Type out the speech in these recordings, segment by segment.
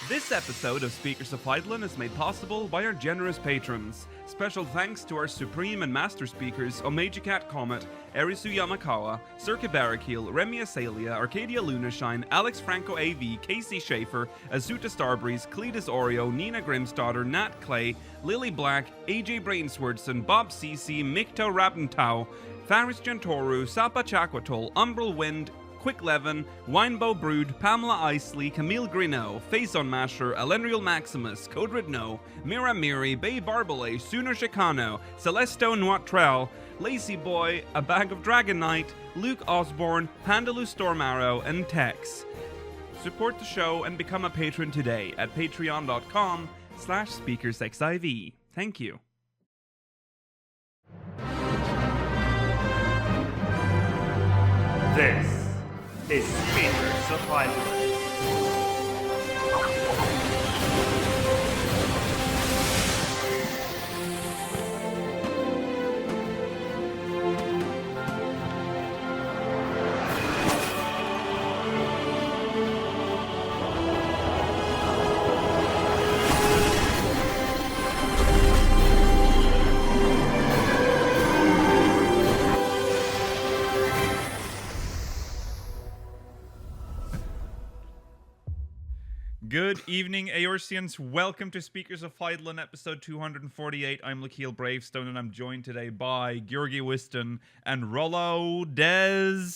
This episode of Speakers of Eidolon is made possible by our generous patrons. Special thanks to our supreme and master speakers Omeji Cat Comet, Erisu Yamakawa, Circa Barrakiel, Remy Asalia, Arcadia Lunashine, Alex Franco AV, Casey Schaefer, Azuta Starbreeze, Cletus Oreo, Nina Grimsdaughter, Nat Clay, Lily Black, AJ Brainswordson, Bob Cece, Mikto Rabentau, Faris Gentoru, Sapa Chakwatol, Umbral Wind, Quick Levin, Winebow Brood, Pamela Isley, Camille Grineau, Faison Masher, Elendriel Maximus, Codred No, Mira Miri, Bay Barbale, Sooner Chicano, Celesto Noitrell, Lazy Boy, A Bag of Dragonite, Luke Osborne, Pandaloo Stormarrow, and Tex. Support the show and become a patron today at patreon.com/speakersxiv. Thank you. This is Speakers of Eidolon. Good evening, Aorcians. Welcome to Speakers of Eidolon, episode 248. I'm Lakeel Bravestone, and I'm joined today by Georgi Wiston and Rollo Des.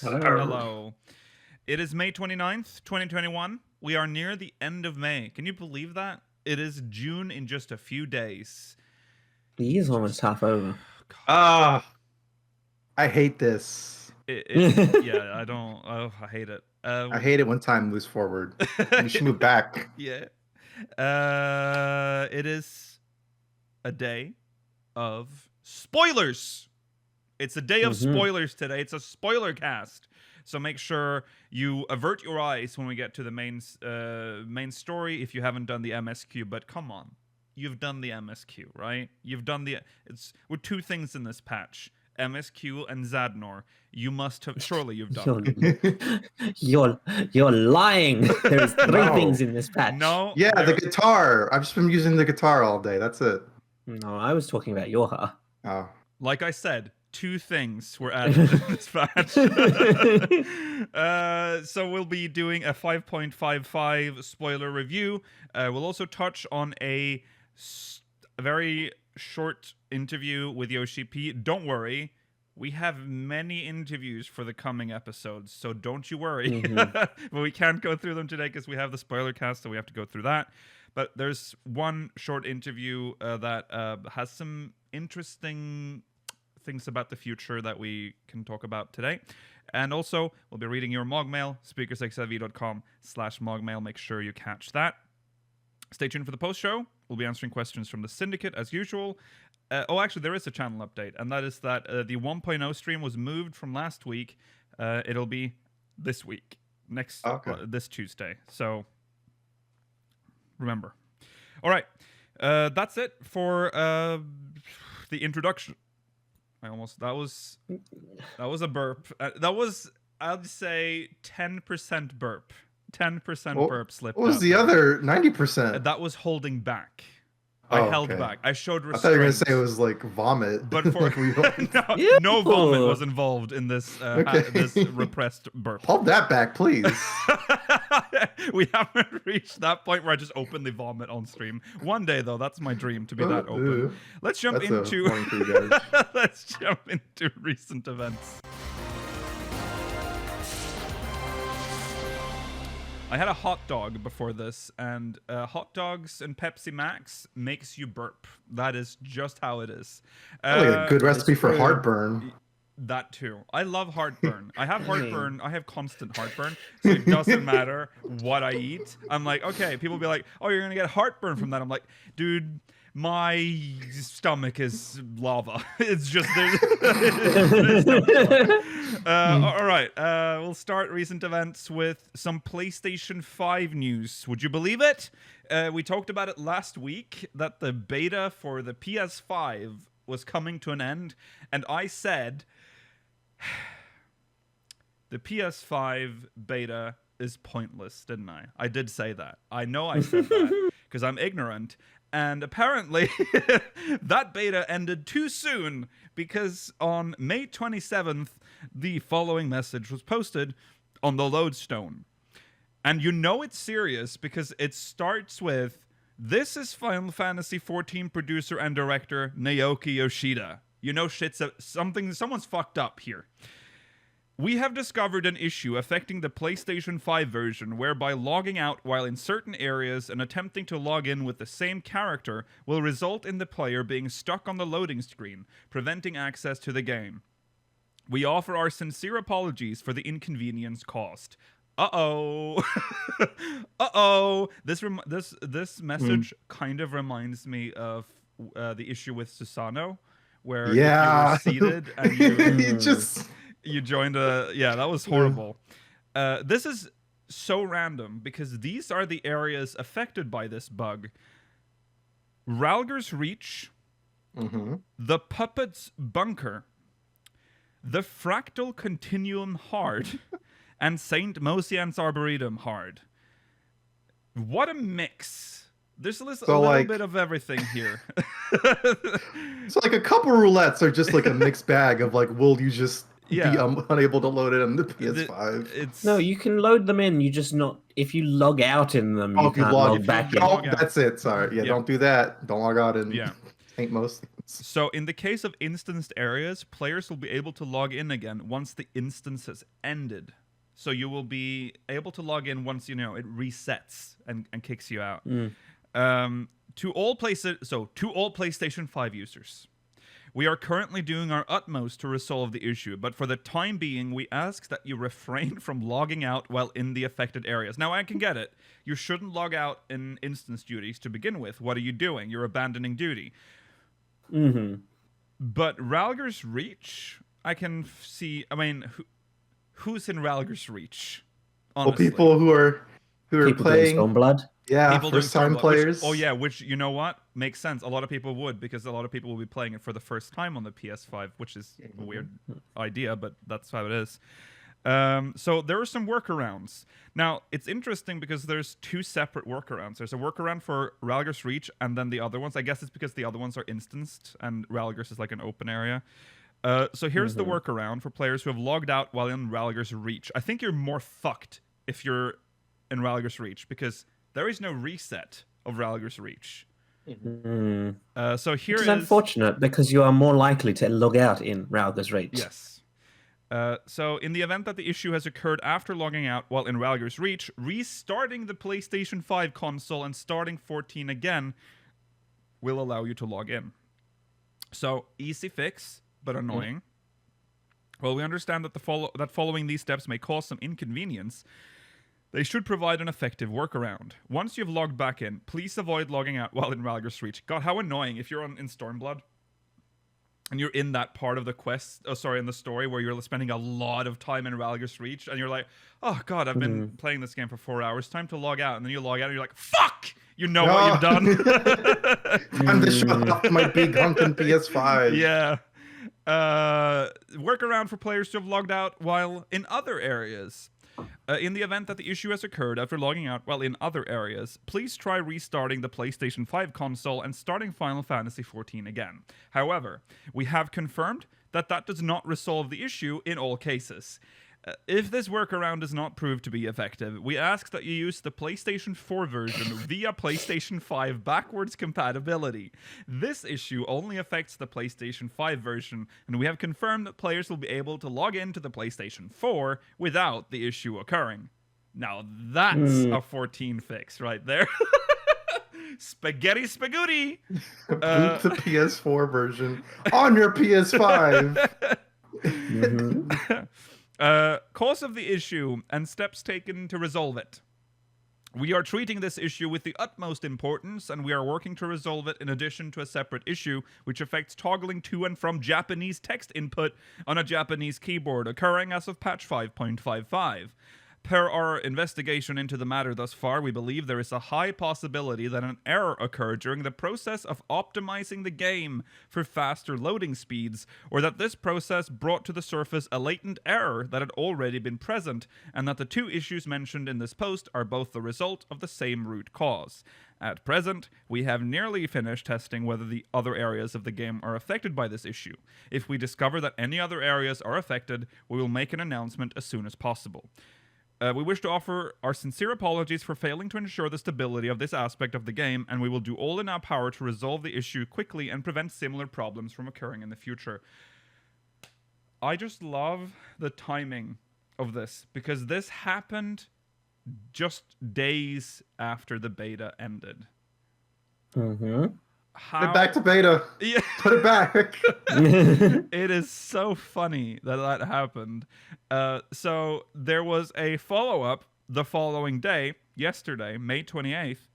Hello. It is May 29th, 2021. We are near the end of May. Can you believe that? It is June in just a few days. The year's almost half over. I hate this. Yeah, I don't. Oh, I hate it. I hate it when time moves forward. You should move back. Yeah. It is a day of spoilers. It's a day of spoilers today. It's a spoiler cast. So make sure you avert your eyes when we get to the main story if you haven't done the MSQ. But come on. You've done the MSQ, right? You've done it's with two things in this patch. MSQ and Zadnor. You must have you've done. You're lying. There's three things in this patch. No. Yeah, the guitar. I've just been using the guitar all day. That's it. No, I was talking about Yoha. Oh. Like I said, two things were added in this patch. So we'll be doing a 5.55 spoiler review. We'll also touch on a very short interview with Yoshi-P. Don't worry, we have many interviews for the coming episodes, so don't you worry. But we can't go through them today because we have the spoiler cast, so we have to go through that. But there's one short interview that has some interesting things about the future that we can talk about today. And also, we'll be reading your Mogmail, speakersxiv.com/Mogmail. Make sure you catch that. Stay tuned for the post-show. We'll be answering questions from the Syndicate, as usual. Actually, there is a channel update, and that is that the 1.0 stream was moved from last week. It'll be this week, this Tuesday. So, remember. All right. That's it for the introduction. That was a burp. That was, I'd say, 10% burp. 10% burp slipped out. What was the other 90%? That was holding back. I held back. I showed restraint. I thought you were going to say it was like vomit. But for no vomit was involved in this this repressed burp. Hold that back, please. We haven't reached that point where I just open the vomit on stream. One day, though, that's my dream, to be that open. Let's jump into let's jump into recent events. I had a hot dog before this, and hot dogs and Pepsi Max makes you burp. That is just how it is. Like a good recipe for heartburn. That too. I love heartburn. I have heartburn. I have constant heartburn, so it doesn't matter what I eat. I'm like, okay. People be like, oh, you're going to get heartburn from that. I'm like, dude, my stomach is lava. It's just all right. We'll start recent events with some PlayStation 5 news. Would you believe it? We talked about it last week that the beta for the PS5 was coming to an end, and I said the PS5 beta is pointless, didn't I? I did say that. I know I said that because I'm ignorant. And apparently, that beta ended too soon because on May 27th, the following message was posted on the lodestone. And you know it's serious because it starts with, "This is Final Fantasy XIV producer and director Naoki Yoshida." You know someone's fucked up here. "We have discovered an issue affecting the PlayStation 5 version whereby logging out while in certain areas and attempting to log in with the same character will result in the player being stuck on the loading screen, preventing access to the game. We offer our sincere apologies for the inconvenience caused." Uh-oh. Uh-oh. This message kind of reminds me of the issue with Susano, where if you were seated and you joined a... Yeah, that was horrible. This is so random because these are the areas affected by this bug. Ralger's Reach, the Puppet's Bunker, the Fractal Continuum Hard, and Saint Mosian's Arboretum Hard. What a mix. There's a little bit of everything here. So like a couple roulettes are just like a mixed bag of like, will you just be unable to load it on the PS5? No, you can load them in. You just not... If you log out in them, you can't log back in. Oh, that's it. Sorry. Yeah, don't do that. Don't log out in Saint Mosian's. So in the case of instanced areas, players will be able to log in again once the instance has ended. So you will be able to log in once, it resets and kicks you out. To all PlayStation 5 users, we are currently doing our utmost to resolve the issue, but for the time being, we ask that you refrain from logging out while in the affected areas. Now, I can get it. You shouldn't log out in instance duties to begin with. What are you doing? You're abandoning duty. But Ralger's Reach, I can see... I mean... Who's in Ralger's Reach? Honestly. Well, people who are playing Stormblood. Yeah, first-time players. Which you know what makes sense. A lot of people would, because a lot of people will be playing it for the first time on the PS5, which is a weird idea, but that's how it is. So there are some workarounds. Now it's interesting because there's two separate workarounds. There's a workaround for Ralger's Reach, and then the other ones. I guess it's because the other ones are instanced, and Ralger's is like an open area. So here's the workaround for players who have logged out while in Ralger's Reach. I think you're more fucked if you're in Ralger's Reach because there is no reset of Ralger's Reach. So here is unfortunate because you are more likely to log out in Ralger's Reach. Yes. So in the event that the issue has occurred after logging out while in Ralger's Reach, restarting the PlayStation 5 console and starting 14 again will allow you to log in. So easy fix, but annoying. While we understand that following these steps may cause some inconvenience, they should provide an effective workaround. Once you've logged back in, please avoid logging out while in Ralger's Reach. God, how annoying if you're in Stormblood and you're in that part of the quest, in the story where you're spending a lot of time in Ralger's Reach and you're like, oh God, I've been playing this game for 4 hours, time to log out. And then you log out and you're like, fuck! You know what you've done. Time to shut off my big honkin' PS5. Yeah. Workaround for players who have logged out while in other areas. In the event that the issue has occurred after logging out while in other areas, please try restarting the PlayStation 5 console and starting Final Fantasy XIV again. However, we have confirmed that does not resolve the issue in all cases. If this workaround does not prove to be effective, we ask that you use the PlayStation 4 version via PlayStation 5 backwards compatibility. This issue only affects the PlayStation 5 version, and we have confirmed that players will be able to log into the PlayStation 4 without the issue occurring. Now that's a 14 fix right there. Spaghetti spagooty! Boot the PS4 version on your PS5. Cause of the issue and steps taken to resolve it. We are treating this issue with the utmost importance, and we are working to resolve it in addition to a separate issue which affects toggling to and from Japanese text input on a Japanese keyboard, occurring as of patch 5.55. Per our investigation into the matter thus far, we believe there is a high possibility that an error occurred during the process of optimizing the game for faster loading speeds, or that this process brought to the surface a latent error that had already been present, and that the two issues mentioned in this post are both the result of the same root cause. At present, we have nearly finished testing whether the other areas of the game are affected by this issue. If we discover that any other areas are affected, we will make an announcement as soon as possible. We wish to offer our sincere apologies for failing to ensure the stability of this aspect of the game, and we will do all in our power to resolve the issue quickly and prevent similar problems from occurring in the future. I just love the timing of this, because this happened just days after the beta ended. Mm-hmm. Put it back to beta. Yeah. Put it back. It is so funny that happened. So there was a follow-up the following day, yesterday, May 28th.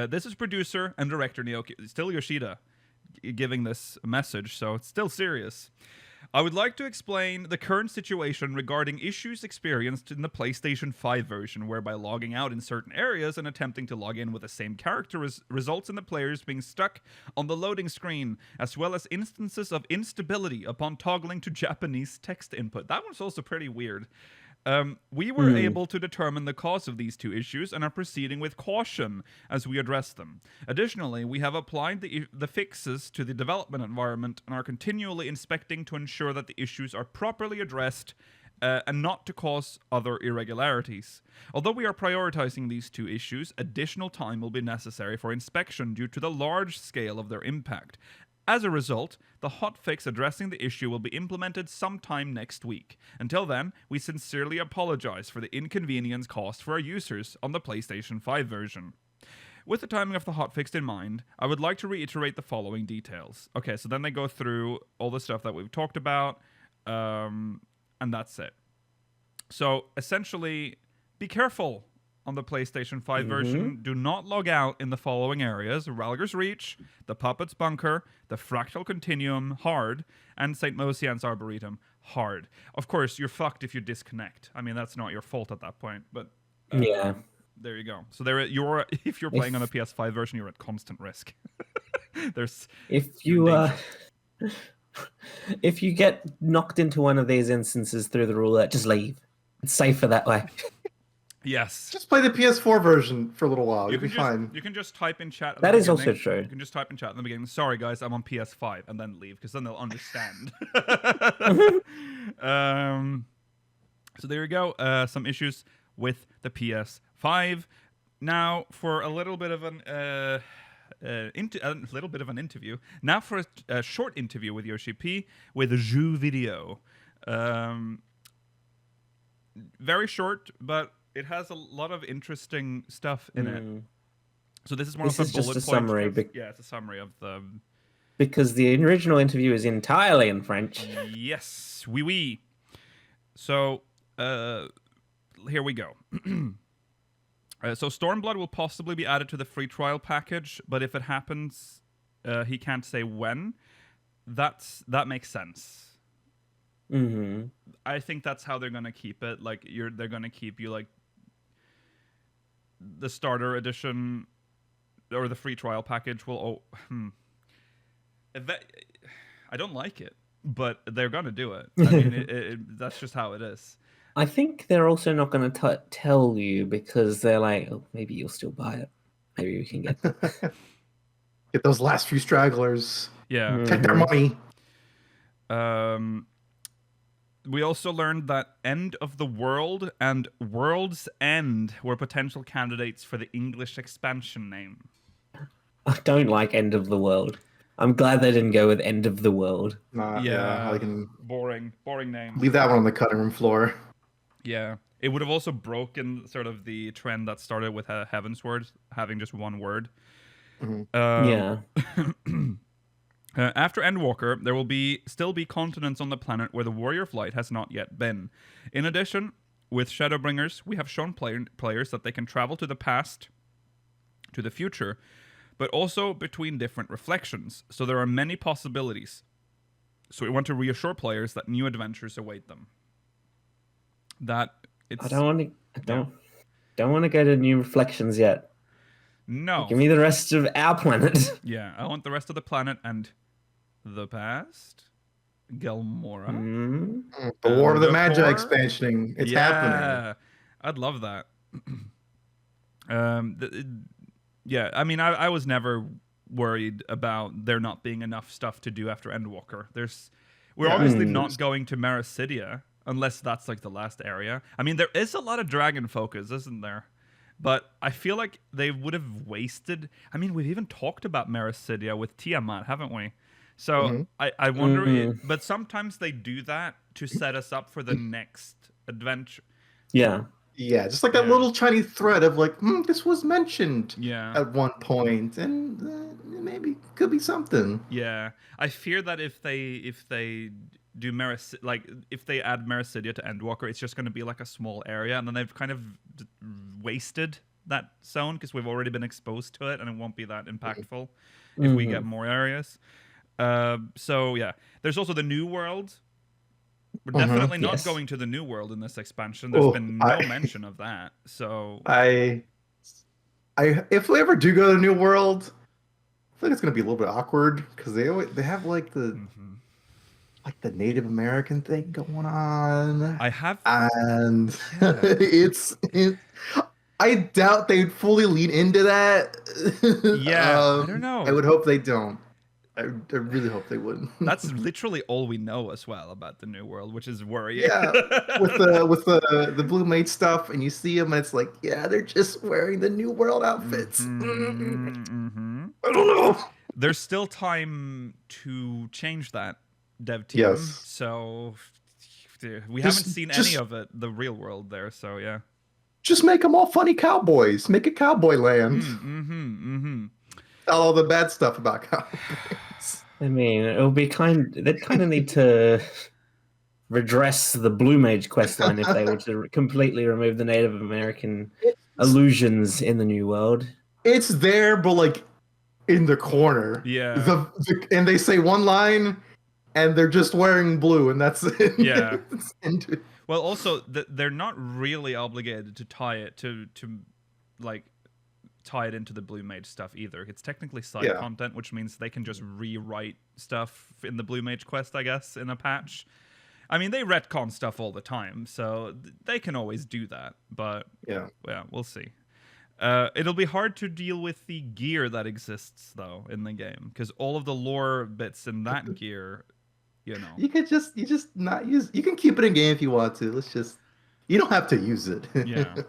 This is producer and director still Yoshida, giving this message, so it's still serious. I would like to explain the current situation regarding issues experienced in the PlayStation 5 version, whereby logging out in certain areas and attempting to log in with the same character results in the players being stuck on the loading screen, as well as instances of instability upon toggling to Japanese text input. That one's also pretty weird. We were able to determine the cause of these two issues and are proceeding with caution as we address them. Additionally, we have applied the fixes to the development environment and are continually inspecting to ensure that the issues are properly addressed and not to cause other irregularities. Although we are prioritizing these two issues, additional time will be necessary for inspection due to the large scale of their impact. As a result, the hotfix addressing the issue will be implemented sometime next week. Until then, we sincerely apologize for the inconvenience caused for our users on the PlayStation 5 version. With the timing of the hotfix in mind, I would like to reiterate the following details. Okay, so then they go through all the stuff that we've talked about, and that's it. So, essentially, be careful on the PlayStation 5 version. Do not log out in the following areas: Ralger's Reach, the Puppet's Bunker, the Fractal Continuum, hard, and St. Mosian's Arboretum, hard. Of course, you're fucked if you disconnect. I mean, that's not your fault at that point, but yeah. There you go. So if you're playing on a PS5 version, you're at constant risk. If you get knocked into one of these instances through the roulette, just leave. It's safer that way. Yes. Just play the PS4 version for a little while. You'll be fine. You can just type in chat. That is also true. You can just type in chat in the beginning, "Sorry guys, I'm on PS5," and then leave, because then they'll understand. So there you go. Some issues with the PS5. Now for a little bit of an interview. Now for a short interview with Yoshi-P with Jeux Video. Very short, but it has a lot of interesting stuff in it. So this is more of a bullet point. Just a summary. Yeah, it's a summary of the... Because the original interview is entirely in French. Yes, oui. So, here we go. So Stormblood will possibly be added to the free trial package, but if it happens, he can't say when. That makes sense. I think that's how they're gonna keep it. Like they're gonna keep you like the starter edition or the free trial package will. I don't like it, but they're gonna do it. I mean, that's just how it is. I think they're also not going to tell you, because they're like, oh, maybe you'll still buy it. Maybe we can get get those last few stragglers. Yeah, take their money. We also learned that End of the World and World's End were potential candidates for the English expansion name. I don't like End of the World. I'm glad they didn't go with End of the World. Yeah, I can boring name. Leave that one on the cutting room floor. Yeah, it would have also broken sort of the trend that started with Heavensward having just one word. Yeah. After Endwalker, there will still be continents on the planet where the Warrior of Light has not yet been. In addition, with Shadowbringers, we have shown players that they can travel to the past, to the future, but also between different reflections. So there are many possibilities. So we want to reassure players that new adventures await them. That I don't want to. Don't want to go to New Reflections yet. No. Give me the rest of our planet. Yeah, I want the rest of the planet and the past. Gelmora. The War of the Magi core? expansion. It's happening. I'd love that. Yeah, I mean, I was never worried about there not being enough stuff to do after Endwalker. We're obviously not going to Marasidia unless that's like the last area. I mean, there is a lot of dragon focus, isn't there? But I feel like they would have wasted. I mean, we've even talked about Marasidia with Tiamat, haven't we? So I wonder, but sometimes they do that to set us up for the next adventure. Yeah. Yeah, just like that little tiny thread of like, this was mentioned at one point, and maybe could be something. Yeah, I fear that if they do if they add Marasidia to Endwalker, it's just going to be like a small area, and then they've kind of wasted that zone because we've already been exposed to it, and it won't be that impactful if we get more areas. So yeah, there's also the New World. We're definitely not going to the New World in this expansion. There's been no mention of that. So if we ever do go to the New World, I feel like it's gonna be a little bit awkward because they have like the Native American thing going on. And I doubt they'd fully lean into that. I don't know. I would hope they don't. I really hope they wouldn't. That's literally all we know as well about the New World, which is worrying. Yeah, with the Blue Mage stuff, and you see them, and it's like, they're just wearing the New World outfits. I don't know. There's still time to change that, dev team. Yes. So we haven't seen any of it, the real world there. So yeah. Just make them all funny cowboys. Make it cowboy land. Tell all the bad stuff about cowboys. I mean, it'll be they'd kind of need to redress the Blue Mage questline if they were to completely remove the Native American illusions in the New World. It's there, but like in the corner. Yeah. And they say one line, and they're just wearing blue, and that's it. Yeah. Well, also, they're not really obligated to tie it to tie it into the Blue Mage stuff either. It's technically side content, which means they can just rewrite stuff in the Blue Mage quest, I guess, in a patch. I mean, they retcon stuff all the time, so they can always do that. But yeah, we'll see. It'll be hard to deal with the gear that exists though in the game because all of the lore bits in that gear, you just not use. You can keep it in game if you want to. You don't have to use it. Yeah.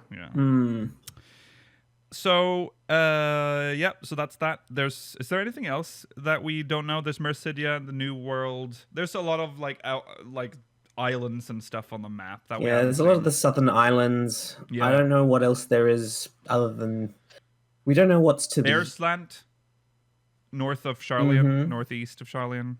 So, so that's that. Is there anything else that we don't know? There's Marasidia, the New World. There's a lot of like islands and stuff on the map. There's a lot of the southern islands. Yeah. I don't know what else there is other than we don't know what's to Airslant, north of Sharlayan, northeast of Sharlayan.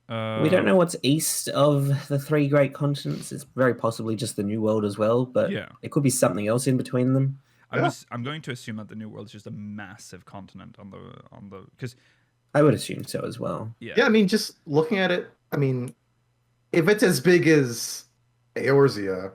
We don't know what's east of the three great continents. It's very possibly just the New World as well, but it could be something else in between them. I'm going to assume that the New World is just a massive continent on the because I would assume so as well. Yeah, I mean, just looking at it, I mean, if it's as big as Eorzea,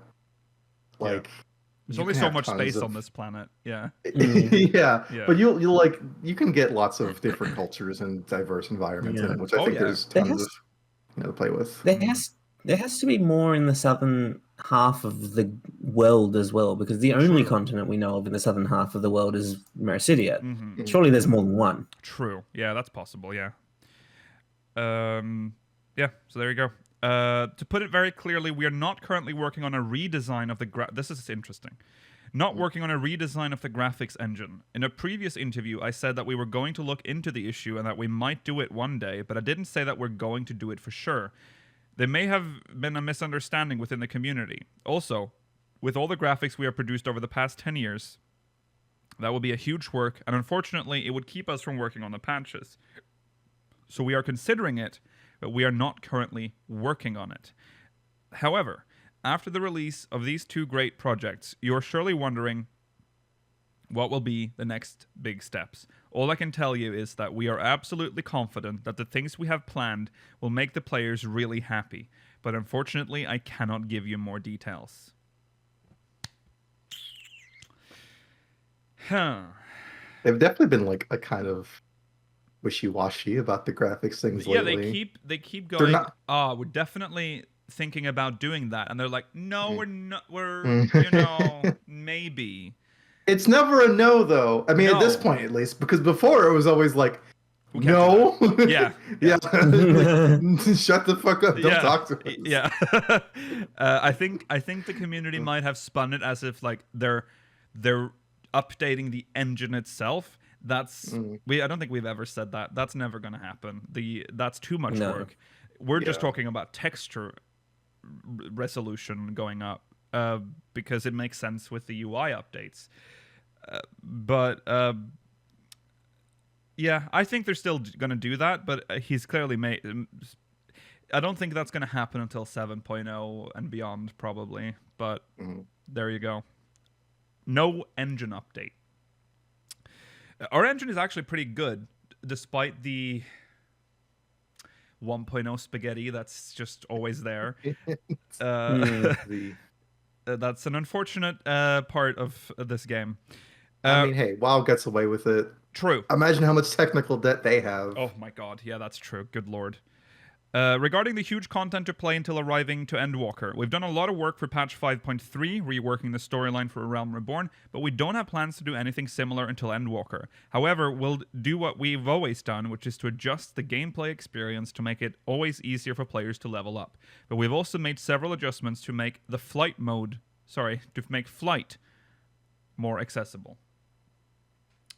there's only so much space on this planet. Yeah. But you can get lots of different cultures and diverse environments in it, which I think there's tons of to play with. There has to be more in the southern half of the world as well, because the only continent we know of in the southern half of the world is Marasidia. Surely there's more than one. True. Yeah, that's possible. Yeah. So there you go. To put it very clearly, we are not currently working on a redesign of the this is interesting. Not working on a redesign of the graphics engine. In a previous interview, I said that we were going to look into the issue and that we might do it one day, but I didn't say that we're going to do it for sure. There may have been a misunderstanding within the community. Also, with all the graphics we have produced over the past 10 years, that will be a huge work, and unfortunately, it would keep us from working on the patches. So we are considering it, but we are not currently working on it. However, after the release of these two great projects, you are surely wondering what will be the next big steps. All I can tell you is that we are absolutely confident that the things we have planned will make the players really happy, but unfortunately I cannot give you more details. They've definitely been like a kind of wishy-washy about the graphics things Yeah, lately. they keep They're going. not. We're definitely thinking about doing that, and they're like, no, we're not. We're Mm. maybe. It's never a no, though. I mean, at this No. point, at least, because before it was always like, We can't no. do that. Yeah. Like, shut the fuck up. Don't talk to us. Yeah. I think the community might have spun it as if like they're updating the engine itself. That's I don't think we've ever said that. That's never going to happen. That's too much work. We're just talking about texture resolution going up because it makes sense with the UI updates. But yeah, I think they're still going to do that, but he's clearly made. I don't think that's going to happen until 7.0 and beyond, probably. But there you go. No engine update. Our engine is actually pretty good, despite the 1.0 spaghetti that's just always there. That's an unfortunate part of this game. I mean, hey, WoW gets away with it. True. Imagine how much technical debt they have. Oh my god, yeah, that's true. Good lord. Regarding the huge content to play until arriving to Endwalker, we've done a lot of work for patch 5.3, reworking the storyline for A Realm Reborn, but we don't have plans to do anything similar until Endwalker. However, we'll do what we've always done, which is to adjust the gameplay experience to make it always easier for players to level up. But we've also made several adjustments to make the flight more accessible.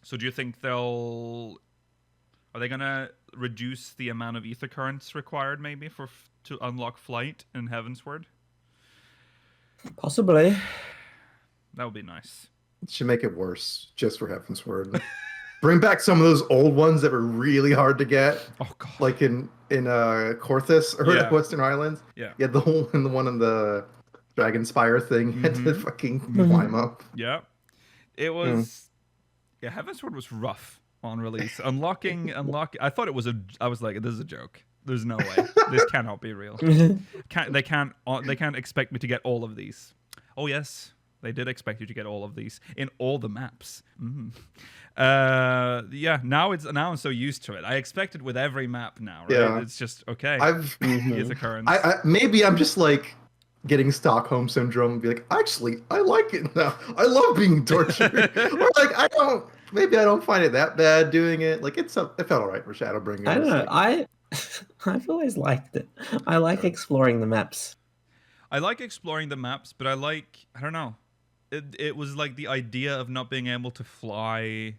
So do you think are they gonna reduce the amount of ether currents required maybe to unlock flight in Heavensward? Possibly. That would be nice. It should make it worse, just for Heavensward. Bring back some of those old ones that were really hard to get. Oh god. Like in Corthus or Western Islands. Yeah. Yeah, the one in the Dragon Spire thing you had to fucking climb up. Yeah. It was yeah, Heavensward was rough on release. Unlocking I thought it was I was like, this is a joke. There's no way. This cannot be real. They can't expect me to get all of these. Oh yes, they did expect you to get all of these in all the maps. Yeah, now I'm so used to it. I expect it with every map now, right? Yeah. It's just okay. Here's occurrence. Maybe I'm just like getting Stockholm syndrome and be like, actually, I like it now. I love being tortured. Or like maybe I don't find it that bad doing it. Like it felt alright for Shadowbringers. I don't know. I've always liked it. I like exploring the maps. I like exploring the maps, but I don't know. It was like the idea of not being able to fly.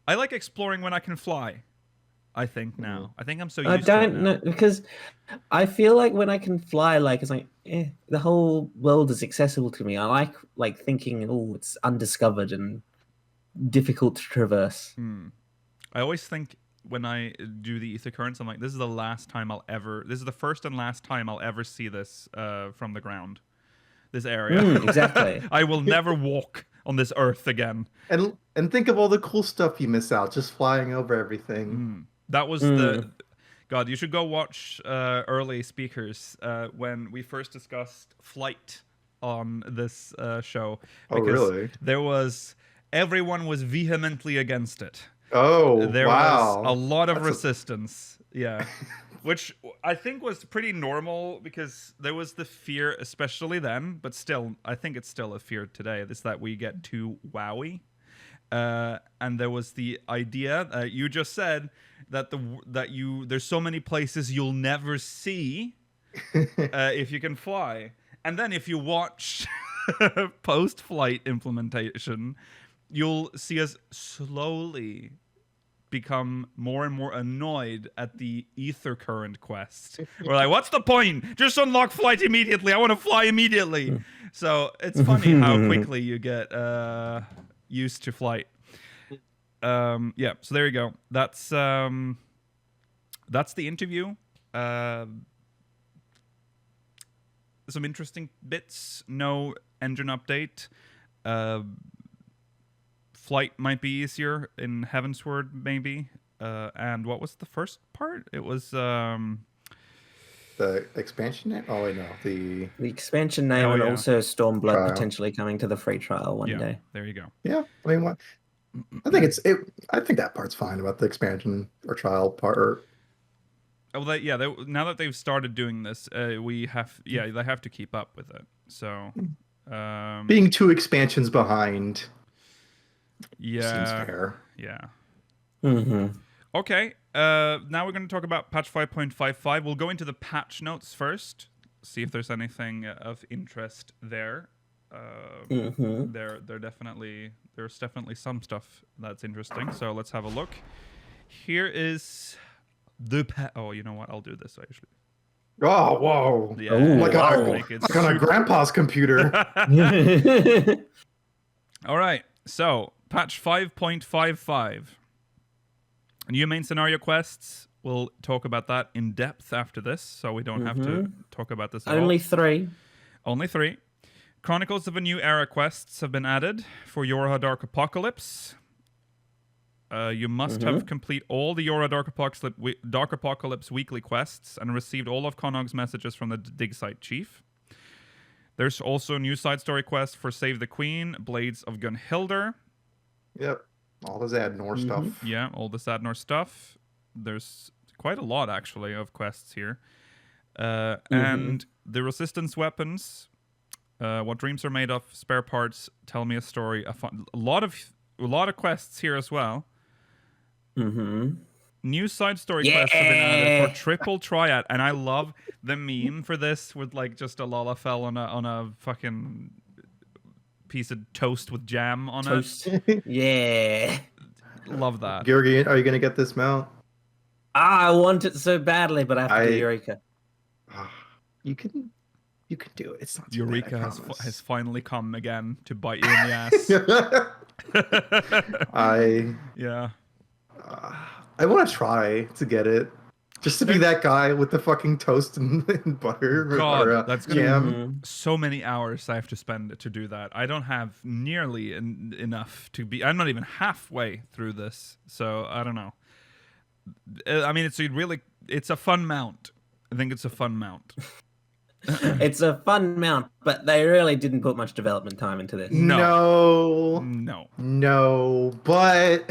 I like exploring when I can fly. I think now. I think I'm so used to it. I don't know, because I feel like when I can fly, like it's like the whole world is accessible to me. I like thinking, it's undiscovered and difficult to traverse. I always think when I do the ether currents, I'm like, this is the first and last time I'll ever see this from the ground. This area. Exactly. I will never walk on this earth again. And think of all the cool stuff you miss out just flying over everything. That was God, you should go watch early speakers when we first discussed flight on this show. Because everyone was vehemently against it. Oh, there wow. was a lot of resistance. Yeah. Which I think was pretty normal because there was the fear, especially then, but still, I think it's still a fear today, is that we get too wowy. And there was the idea you just said that there's so many places you'll never see if you can fly. And then if you watch post-flight implementation, you'll see us slowly become more and more annoyed at the ether current quest. We're like, what's the point? Just unlock flight immediately. I want to fly immediately. So it's funny how quickly you get used to flight. Yeah, so there you go. That's the interview. Some interesting bits. No engine update. Flight might be easier in Heavensward, maybe. And what was the first part? It was the expansion name. Oh wait, no, the expansion name, and also Stormblood potentially coming to the free trial one day. There you go. Yeah, I mean, I think I think that part's fine about the expansion or trial part. Or Oh, now that they've started doing this, they have to keep up with it. So, being 2 expansions behind seems yeah, fair. yeah. Mm-hmm. Okay, now we're going to talk about patch 5.55. We'll go into the patch notes first, see if there's anything of interest there. Mm-hmm. There's definitely some stuff that's interesting. So let's have a look. Here is the Oh, you know what? I'll do this actually. Oh, whoa! Yeah, Oh my God. make it Like on a grandpa's computer. All right, so patch 5.55. New main scenario quests. We'll talk about that in depth after this, so we don't have to talk about this at all. Only 3. Only 3. Chronicles of a New Era quests have been added for Yorha Dark Apocalypse. You must have complete all the Yorha Dark Apocalypse weekly quests and received all of Connaug's messages from the dig site chief. There's also a new side story quest for Save the Queen, Blades of Gunhildr. Yep. All this Adnor stuff. Yeah, all this Adnor stuff. There's quite a lot, actually, of quests here. And the Resistance weapons, what dreams are made of, spare parts, tell me a story. A lot of quests here as well. New side story quests have been added for Triple Triad, and I love the meme for this with like just a Lalafell on a fucking piece of toast with jam on it. Yeah. Love that. Georgi, are you gonna get this mount? I want it so badly, but I have to do Eureka. You can do it. It's not too Eureka bad, has finally come again to bite you in the ass. Yeah. I want to try to get it, just to be that guy with the fucking toast and butter. God, that's jam. So many hours I have to spend to do that. I don't have nearly enough to be. I'm not even halfway through this, so I don't know. I mean, it's a fun mount. I think it's a fun mount. It's a fun mount, but they really didn't put much development time into this. No. But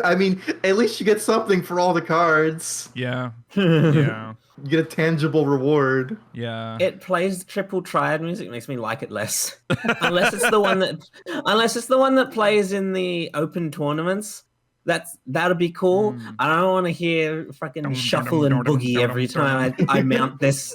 I mean, at least you get something for all the cards. Yeah. Yeah. You get a tangible reward. Yeah. It plays Triple Triad music, makes me like it less. unless it's the one that plays in the open tournaments. That'll be cool. I don't want to hear fucking shuffle and boogie every time I mount this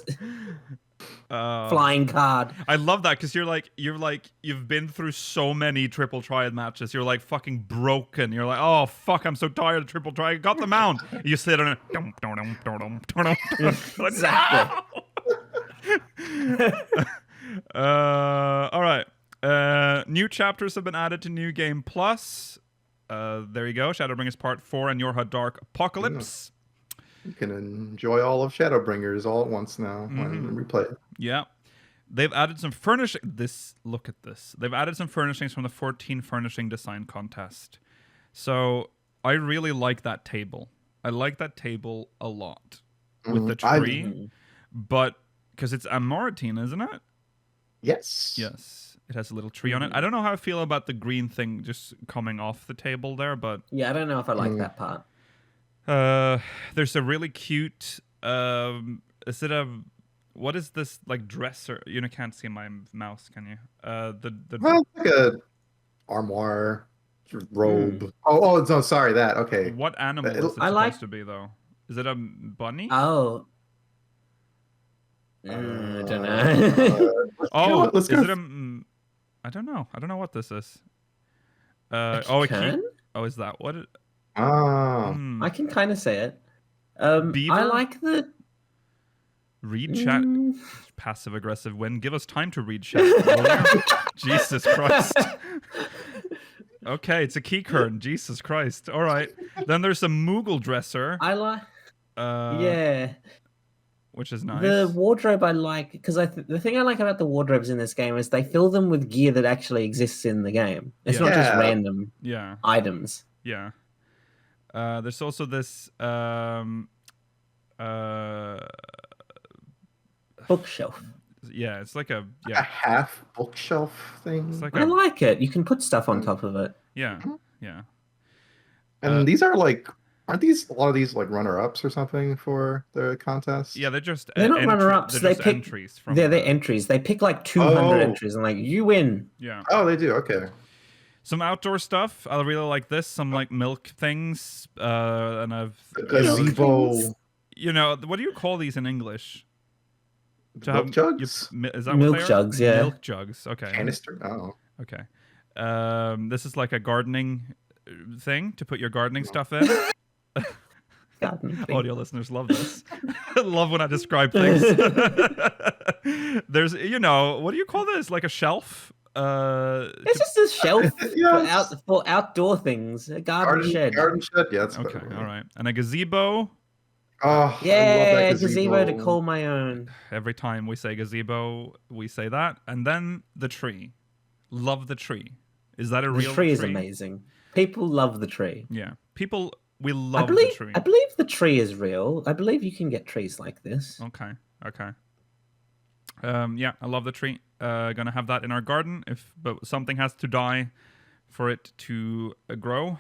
flying card. I love that because you've been through so many Triple Triad matches. You're like fucking broken. You're like, oh fuck, I'm so tired of Triple Triad. Got the mount. You sit on it. Exactly. All right. New chapters have been added to New Game Plus. There you go. Shadowbringers Part 4 and Yorha Dark Apocalypse. You can enjoy all of Shadowbringers all at once now when we play it. Yeah. They've added some look at this. They've added some furnishings from the 14 furnishing design contest. So I really like that table. I like that table a lot with the tree. But because it's Amoritine, isn't it? Yes. Yes. It has a little tree on it. I don't know how I feel about the green thing just coming off the table there, but yeah, I don't know if I like that part. There's a really cute what is this like dresser? You can't see my mouse, can you? Well, like a armoire robe. Oh, no, sorry, that. Okay. What animal is it supposed to be though? Is it a bunny? Oh. I don't know. Is it a I don't know. I don't know what this is. Is that what it? I can kind of say it. Beaver? I like the read chat. Passive aggressive win. Give us time to read chat. Jesus Christ. Okay, it's a keycurn. Jesus Christ. All right. Then there's a Moogle dresser. I like. Yeah. Which is nice. The wardrobe I like because the thing I like about the wardrobes in this game is they fill them with gear that actually exists in the game. It's not just random items. Yeah. There's also this bookshelf. Yeah, it's like a half bookshelf thing. It's like I like it. You can put stuff on top of it. Yeah, yeah. And these are aren't these a lot of these like runner-ups or something for the contest? Yeah, they're just They're not runner-ups. They're They just pick. entries from. They're entries. They pick like 200 entries and like you win. Yeah. Oh, they do. Okay. Some outdoor stuff. I really like this. Some like milk things. And I've Gazebo. You know, what do you call these in English? Milk jugs? Is that Milk what they are? jugs, yeah. Milk jugs. Okay. Canister. Oh. Okay. This is like a gardening thing to put your gardening stuff in. Audio listeners love this. Love when I describe things. There's, what do you call this? Like a shelf? It's just a shelf for outdoor things. A garden shed. Garden shed. Yeah. That's okay. better. All right. And a gazebo. Oh, yeah, I love that gazebo to call my own. Every time we say gazebo, we say that. And then the tree. Love the tree. Is that a real tree? The tree is amazing. People love the tree. Yeah. We love the tree. I believe the tree is real. I believe you can get trees like this. Okay. Yeah, I love the tree. Gonna have that in our garden. But something has to die for it to grow.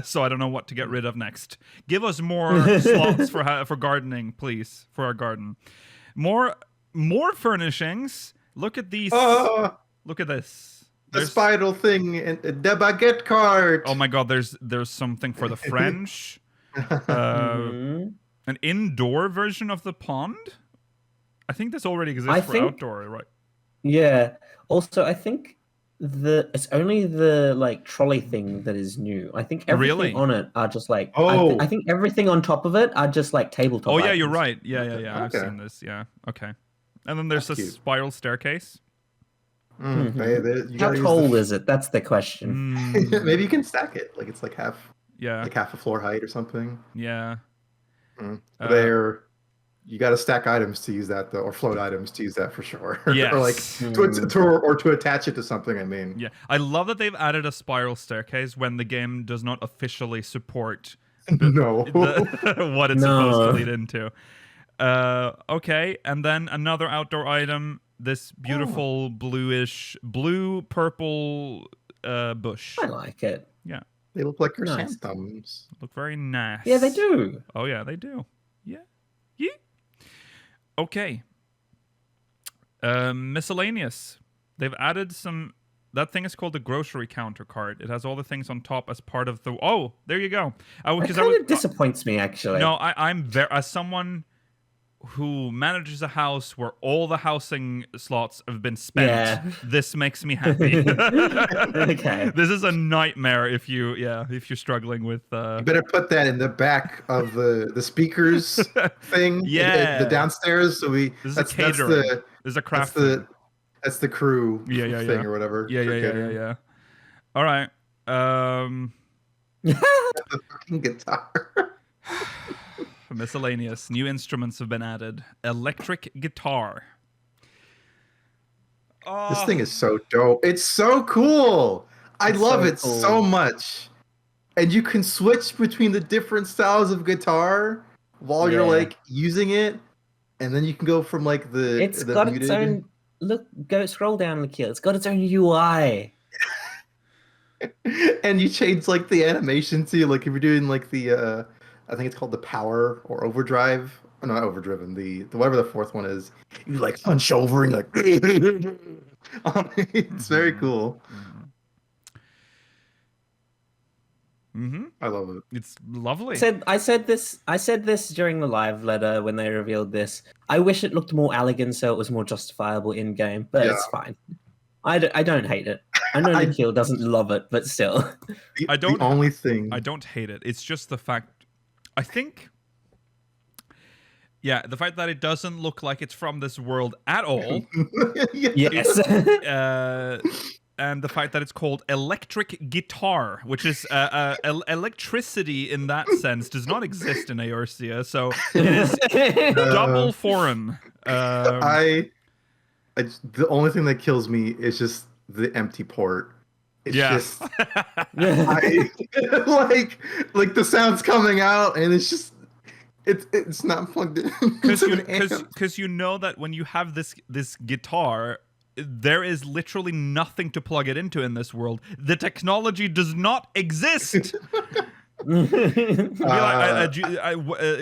So I don't know what to get rid of next. Give us more slots for gardening, please, for our garden. More furnishings. Look at these. Look at this. The spiral thing and the baguette cart. Oh my god, there's something for the French. An indoor version of the pond? I think this already exists for outdoor, right? Yeah. Also, I think it's only the like trolley thing that is new. I think everything on it are just like I think everything on top of it are just like tabletop. Oh yeah, items. you're right. Yeah. Okay. I've seen this. Yeah. Okay. And then there's a spiral staircase. How tall is it? That's the question. Maybe you can stack it. Like it's like half a floor height or something. Yeah. You got to stack items to use that though, or float items to use that for sure. Yes. Or like to attach it to something. I mean. Yeah, I love that they've added a spiral staircase when the game does not officially support what it's supposed to lead into. Okay, and then another outdoor item. This beautiful blue-purple bush. I like it. Yeah. They look like chrysanthemums. Look very nice. Yeah, they do. Oh, yeah, they do. Yeah. Okay. Miscellaneous. They've added some... That thing is called the grocery counter cart. It has all the things on top as part of the... Oh, there you go. It kind of disappoints me, actually. No, I'm very... As someone who manages a house where all the housing slots have been spent, this makes me happy. Okay. This is a nightmare if you're struggling with You better put that in the back of the speakers thing. Yeah. The downstairs. So this is a catering. This is a craft. That's the crew thing or whatever. Yeah. All right. The fucking guitar. Miscellaneous. New instruments have been added. Electric guitar. This thing is so dope. It's so cool. I love it so much. And you can switch between the different styles of guitar while you're like using it. And then you can go from like the It's got muted. its own scroll down, Nikhil. It's got its own UI. And you change like the animation to like if you're doing like the I think it's called the power or overdrive. Oh, not overdriven. The whatever the fourth one is. You like hunch over and like. It's very cool. I love it. It's lovely. I said this during the live letter when they revealed this. I wish it looked more elegant so it was more justifiable in game, but it's fine. I don't hate it. I know Nikhil doesn't love it, but still. I don't hate it. It's just the fact. I think, the fact that it doesn't look like it's from this world at all. Yes. And the fact that it's called electric guitar, which is electricity in that sense does not exist in Eorzea, so it is double foreign. The only thing that kills me is just the empty port. It's just like the sound's coming out and it's just it's not plugged in. Because you know that when you have this guitar, there is literally nothing to plug it into in this world. The technology does not exist.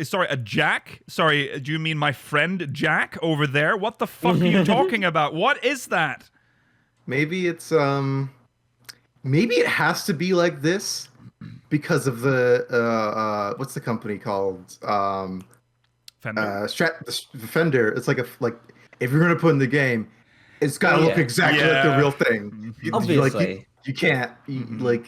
Sorry, a Jack? Sorry, do you mean my friend Jack over there? What the fuck are you talking about? What is that? Maybe it's maybe it has to be like this because of the what's the company called? Fender? The Fender. It's like if you're gonna put in the game, it's gotta look exactly like the real thing. Obviously. You can't like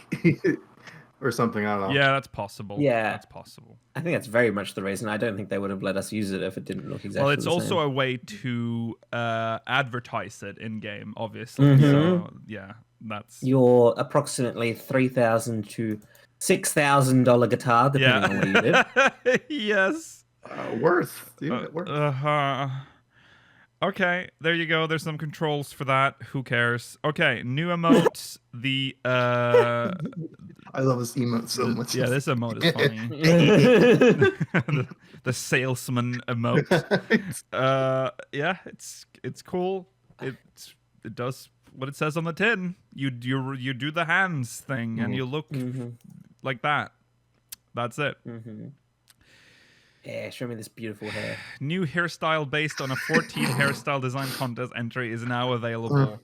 or something. I don't know. Yeah, that's possible. Yeah. That's possible. I think that's very much the reason. I don't think they would have let us use it if it didn't look exactly Well, it's the also same. a way to advertise it in game, obviously. So yeah, that's Your approximately $3,000 to $6,000 guitar, depending on where you live. Yes. Worth. Dude, worth. Okay, there you go. There's some controls for that. Who cares? Okay, new emotes. The I love this emote so much. yeah, this emote is funny. the salesman emote. Yeah, it's cool. It does what it says on the tin. You do the hands thing and you look like that. That's it. Yeah, show me this beautiful hair. New hairstyle based on a 14 hairstyle design contest entry is now available.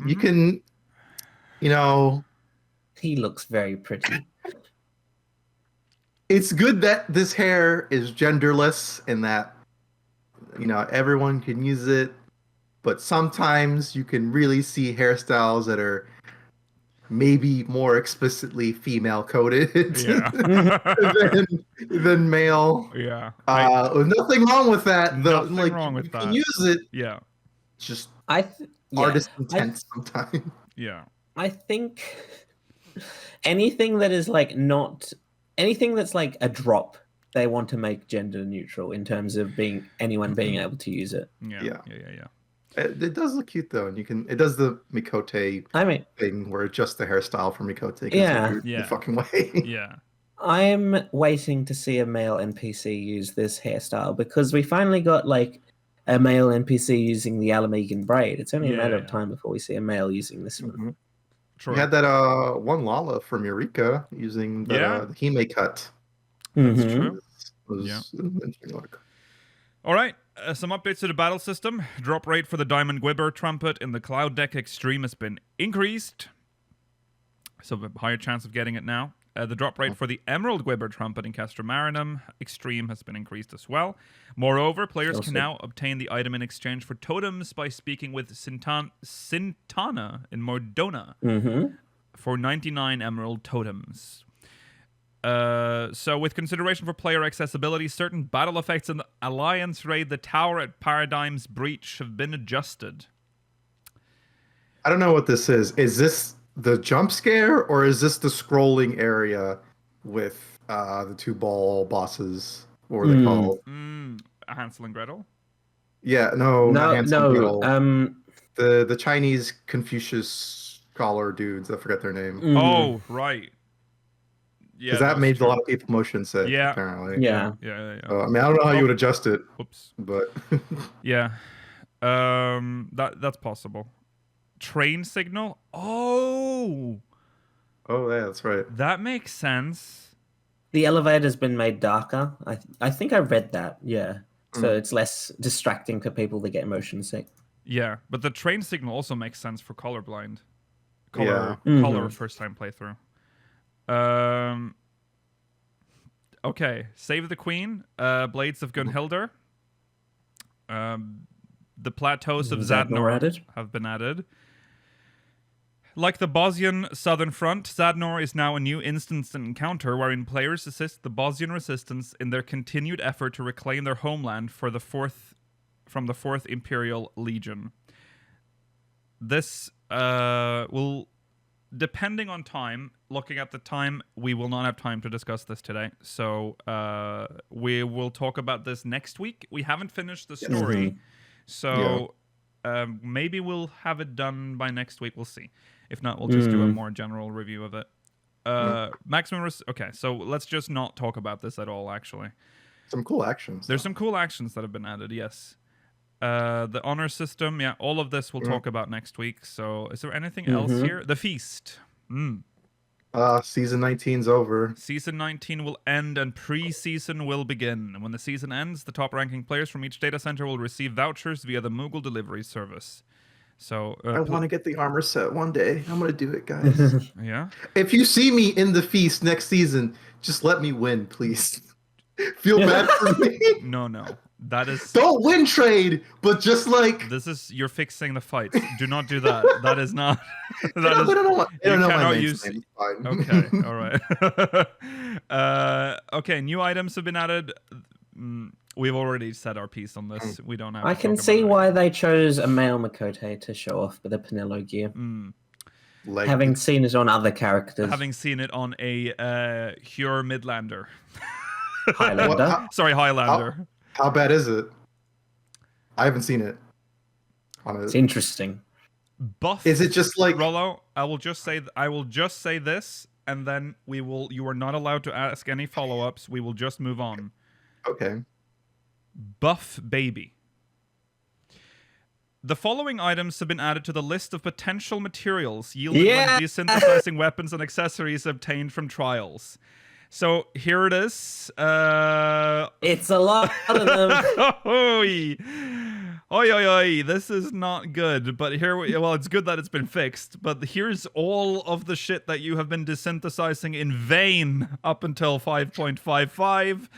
You can, He looks very pretty. it's good that this hair is genderless and that, everyone can use it. But sometimes you can really see hairstyles that are maybe more explicitly female coded Yeah. than male. Yeah. Nothing wrong with that, though. Nothing Like wrong with you that. can use it. Yeah. It's just Yeah, artist intent sometimes. Yeah. I think anything that is like anything that's like a drop, they want to make gender neutral in terms of anyone being able to use it. Yeah. It does look cute though, and it does the Mikote thing where it's just the hairstyle for Mikote. Yeah. The fucking way. Yeah. I'm waiting to see a male NPC use this hairstyle because we finally got like a male NPC using the Alamegan braid. It's only a matter of time before we see a male using this one. True. We had that one Lala from Eureka using the Hime cut. That's true. Yeah. All right. Some updates to the battle system. Drop rate for the Diamond Gwibber trumpet in the Cloud Deck Extreme has been increased. So a higher chance of getting it now. The drop rate for the Emerald Gwibber trumpet in Castor Marinum Extreme has been increased as well. Moreover, players can now obtain the item in exchange for totems by speaking with Sintana in Mordona for 99 Emerald totems. So with consideration for player accessibility, certain battle effects in the Alliance raid the tower at Paradigm's Breach have been adjusted. I don't know what this is. Is this the jump scare or is this the scrolling area with the two ball bosses? What were they called? Hansel and Gretel? Yeah, not Hansel and Gretel. No. The Chinese Confucius scholar dudes. I forget their name. Oh, right. Yeah, because that made a lot of people motion sick. Yeah. Apparently. Yeah. Yeah. I mean, I don't know how you would adjust it. Oops. But yeah, that's possible. Train signal. Oh, yeah, that's right. that makes sense. The elevator's been made darker. I think I read that. Yeah. So it's less distracting to people that get motion sick. Yeah, but the train signal also makes sense for colorblind. Yeah. Color first time playthrough. Okay, Save the Queen, Blades of Gunhildr. The Plateaus of Zadnor have been added. Like the Bosnian Southern Front, Zadnor is now a new instance encounter wherein players assist the Bosnian resistance in their continued effort to reclaim their homeland from the 4th Imperial Legion. This will, depending on time, looking at the time, we will not have time to discuss this today. So we will talk about this next week. We haven't finished the story, so maybe we'll have it done by next week. We'll see. If not, we'll just do a more general review of it. Okay, so let's just not talk about this at all, actually. Some cool actions. There's some cool actions that have been added, yes. The honor system, all of this we'll talk about next week. So is there anything else here? The feast. Season 19's over. Season 19 will end and pre-season will begin. And when the season ends, the top-ranking players from each data center will receive vouchers via the Moogle delivery service. So I want to get the armor set one day. I'm gonna do it, guys. Yeah. If you see me in the feast next season, just let me win, please. Feel bad for me. No. That is. Don't win trade, but just like. This is you're fixing the fights. Do not do that. That is not. They don't know my main use. name. It's fine. Okay. All right. Okay. New items have been added. We've already said our piece on this. We don't have. I can see why they chose a male Makote to show off the Pinello gear. Like, Having seen it on other characters. Having seen it on a Hure Midlander. Highlander. Sorry, Highlander. How bad is it? I haven't seen it. It's interesting. Buff. Is it just like Rollo? I will just say this, and then you are not allowed to ask any follow-ups. We will just move on. Okay. Buff baby. The following items have been added to the list of potential materials yielded when desynthesizing weapons and accessories obtained from trials. So here it is. It's a lot of them. Oi. This is not good. But well, it's good that it's been fixed. But here's all of the shit that you have been desynthesizing in vain up until 5.55.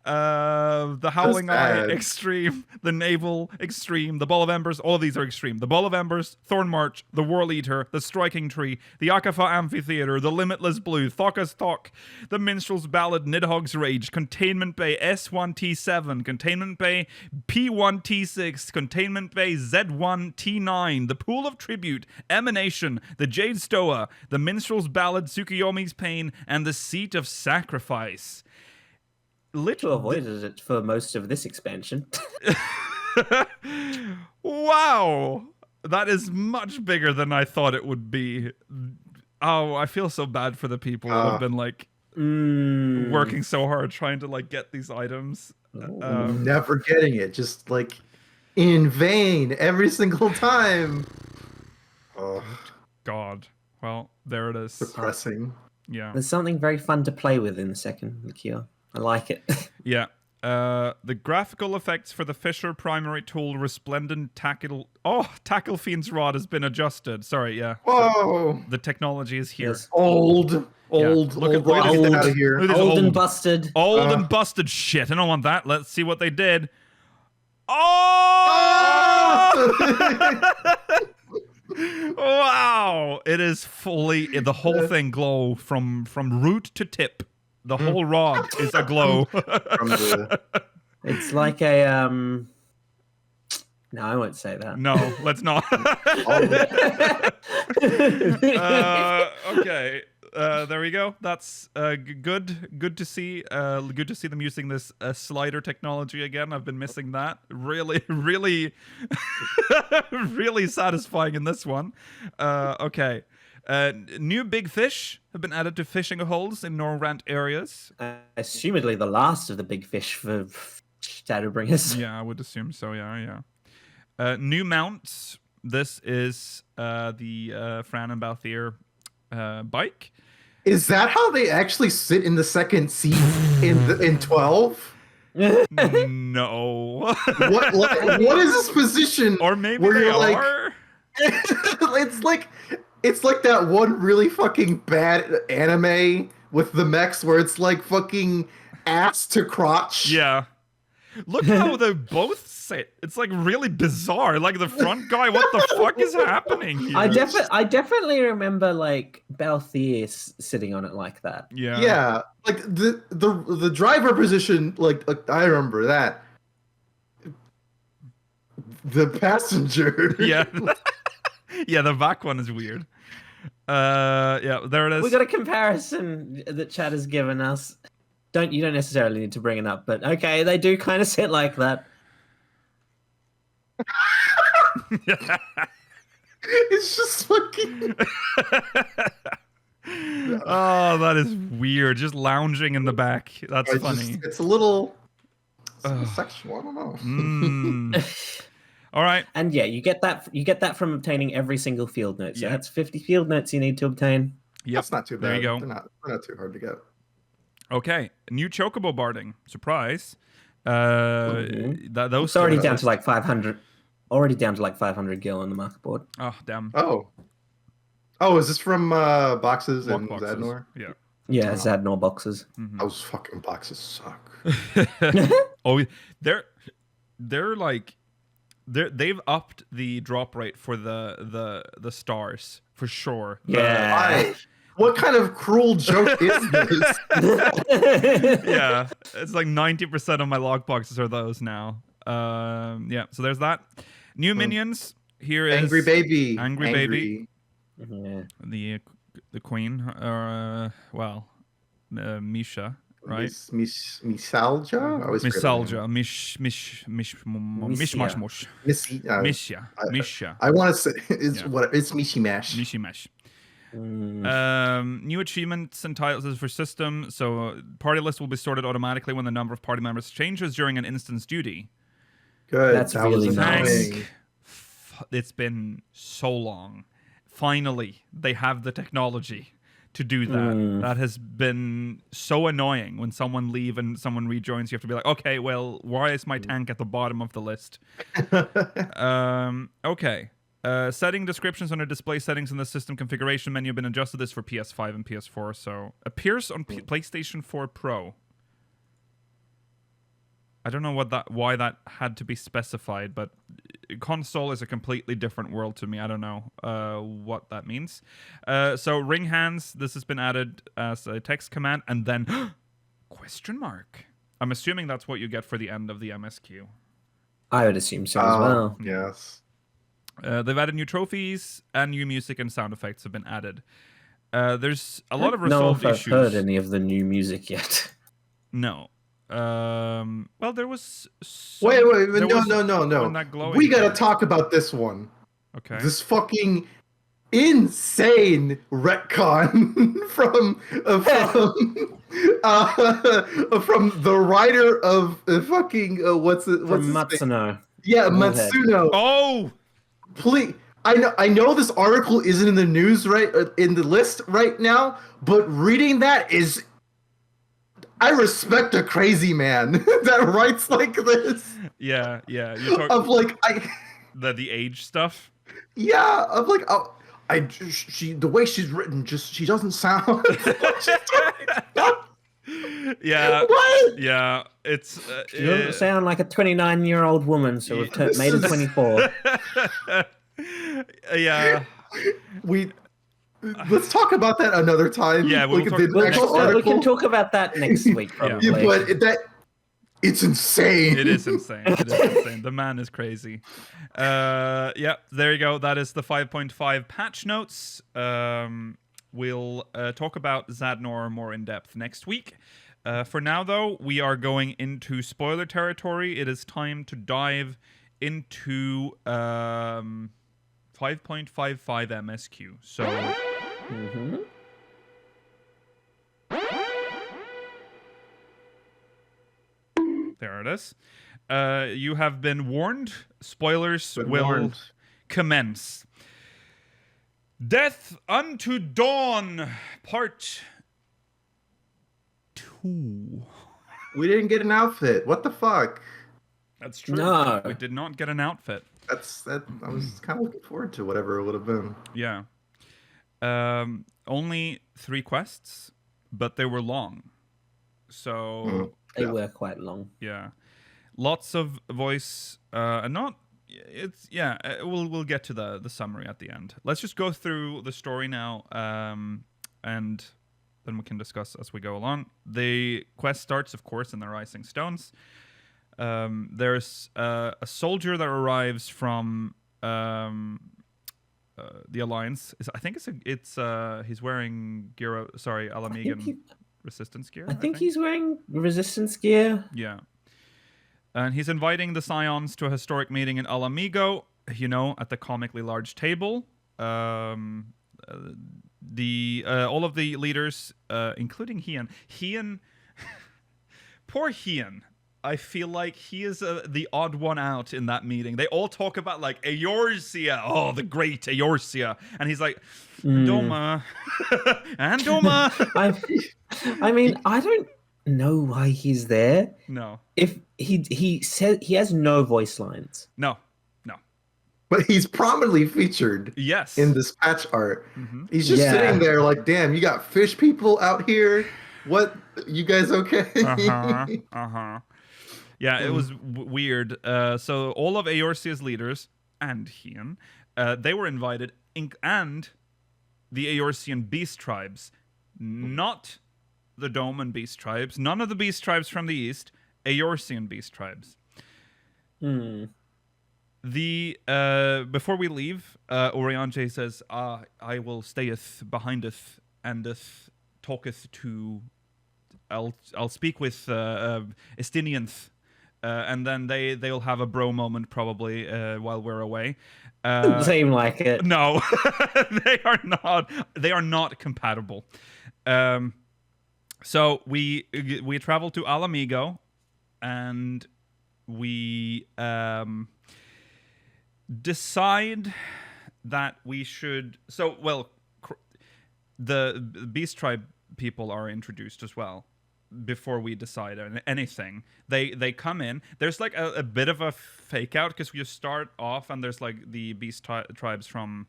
The Howling Eye, Extreme, the Naval, Extreme, the Ball of Embers, all of these are Extreme. The Ball of Embers, Thorn March, the Whirl Eater, the Striking Tree, the Akafa Amphitheater, the Limitless Blue, Thokka's Thok, the Minstrel's Ballad, Nidhogg's Rage, Containment Bay S1T7, Containment Bay P1T6, Containment Bay Z1T9, the Pool of Tribute, Emanation, the Jade Stoa, the Minstrel's Ballad, Tsukuyomi's Pain, and the Seat of Sacrifice. Avoided it for most of this expansion. Wow, that is much bigger than I thought it would be. Oh, I feel so bad for the people who have been like working so hard trying to like get these items. Never getting it, just like in vain every single time. Oh, God. Well, there it is. Depressing. Yeah. There's something very fun to play with in the second cure. I like it. Yeah. The graphical effects for the Fisher primary tool Resplendent Tackle Fiend's Rod has been adjusted. Sorry, yeah. Whoa. The technology is here. Yes. Old. Look at Get out of here. Look at this Old and busted. Old and busted shit. I don't want that. Let's see what they did. Oh! Wow! It is fully the whole thing glow from root to tip. The whole rod is aglow. It's like a No, I won't say that. No, let's not. Okay. There we go. That's good to see. Good to see them using this slider technology again. I've been missing that. Really, really, really satisfying in this one. Okay. New big fish have been added to fishing holes in Norrant areas. Assumedly the last of the big fish for Shadowbringers. Yeah, I would assume so. Yeah. New mounts. This is the Fran and Balthier bike. Is that how they actually sit in the second seat in 12? No. What is this position? Or maybe where they you're like, are. It's like that one really fucking bad anime with the mechs where it's like fucking ass to crotch. Yeah. Look how they both sit. It's like really bizarre. Like the front guy, what the fuck is happening here? I definitely remember like Balthier sitting on it like that. Yeah. Yeah. Like the driver position, like I remember that. The passenger. Yeah. Yeah, the back one is weird. Yeah, there it is. We got a comparison that Chad has given us. You don't necessarily need to bring it up, but okay, they do kind of sit like that. It's just fucking. Oh, that is weird. Just lounging in the back. That's funny. It's a little sexual. I don't know. All right. And yeah, you get that from obtaining every single field note. So that's 50 field notes you need to obtain. Yep. That's not too bad. There you go. They're not too hard to get. Okay, new chocobo barding. Surprise. Those It's already two down exist. to like 500. Already down to like 500 gil on the market board. Oh, damn. Oh, is this from boxes Walk and boxes. Zadnor? Yeah. Yeah, Wow. Zadnor boxes. Those fucking boxes suck. Oh, they're like they've upped the drop rate for the stars for sure. Yeah. What kind of cruel joke is this? Yeah, it's like 90% of my log boxes are those now. Yeah, so there's that. New minions. Here is Angry baby. Angry baby. Yeah. The queen. Misha, right? Misalja? I always forget her name. Mishmash. Missy. Misha. I want to say it's Yeah. it's Mishi Mash. Mishimash. Mm. New achievements and titles for system. So party list will be sorted automatically when the number of party members changes during an instance duty. Good. That's that was really nice. annoying. It's been so long. Finally, they have the technology to do that. That has been so annoying when someone leave and someone rejoins. You have to be like, okay, well, why is my tank at the bottom of the list? Okay. Setting descriptions under display settings in the system configuration menu have been adjusted. This for PS5 and PS4, so appears on PlayStation 4 Pro. I don't know why that had to be specified, but console is a completely different world to me. I don't know what that means. So ring hands, this has been added as a text command, and then question mark. I'm assuming that's what you get for the end of the MSQ. I would assume so as well. Yes. They've added new trophies, and new music and sound effects have been added. There's a lot of I don't know resolved if I've issues. heard any of the new music yet. No. Well, there was. Some, Wait, there was no. one that glowing We gotta thing. talk about this one. Okay. This fucking insane retcon from the writer of fucking what's From his name? Matsuno. Yeah, Bullhead. Matsuno. Oh. Please, I know this article isn't in the news in the list right now, but reading that is, I respect a crazy man that writes like this. Yeah. You talk Of like the age stuff. yeah, of like she the way she's written, she doesn't sound. Yeah. What? Yeah. It's. You don't sound like a 29-year-old woman, so we've made her 24. Yeah. Let's talk about that another time. Yeah, we'll like talk- the we'll next talk- We article. can talk about that next week, probably. Yeah, but it's insane. It is insane. It is insane. The man is crazy. Yeah, there you go. That is the 5.5 patch notes. We'll talk about Zadnor more in depth next week. For now, though, we are going into spoiler territory. It is time to dive into 5.55 MSQ. So. Mm-hmm. There it is. You have been warned. Spoilers Been will warned. commence. Death Unto Dawn, Part 2. We didn't get an outfit. What the fuck? That's true. No. We did not get an outfit. I was kind of looking forward to whatever it would have been. Yeah. Only 3 quests, but they were long. So, They were quite long. yeah. Lots of voice, and not... It's we'll get to the summary at the end. Let's just go through the story now, and then we can discuss as we go along. The quest starts, of course, in the Rising Stones. There's a soldier that arrives from the Alliance. I think it's he's wearing gear. Sorry, Alamegan resistance gear. I think he's wearing resistance gear. Yeah. And he's inviting the Scions to a historic meeting in Alamigo, at the comically large table. All of the leaders, including Hian. Poor Hian. I feel like he is the odd one out in that meeting. They all talk about like Eorzea, oh, the great Eorzea, and he's like, Doma, and Doma. I mean, I don't know why he's there. No, If he said he has no voice lines. no. But he's prominently featured Yes. in this patch art. Mhm. He's just Yeah. sitting there like, damn, you got fish people out here? What? You guys okay? Yeah, it was weird. So all of Eorzea's leaders and Hien, they were invited, and the Eorzean beast tribes, not the Doman beast tribes, none of the beast tribes from the east, Eorzean beast tribes. The before we leave, Oriange says, "I will stayeth behindeth andeth talketh to. I'll speak with Estinianth, and then they'll have a bro moment probably while we're away." Seem like it. No, they are not. They are not compatible. So we travel to Alamigo, and we decide that we should. So the Beast Tribe people are introduced as well before we decide anything. They come in. There's like a bit of a fake out because we start off and there's like the Beast tribes from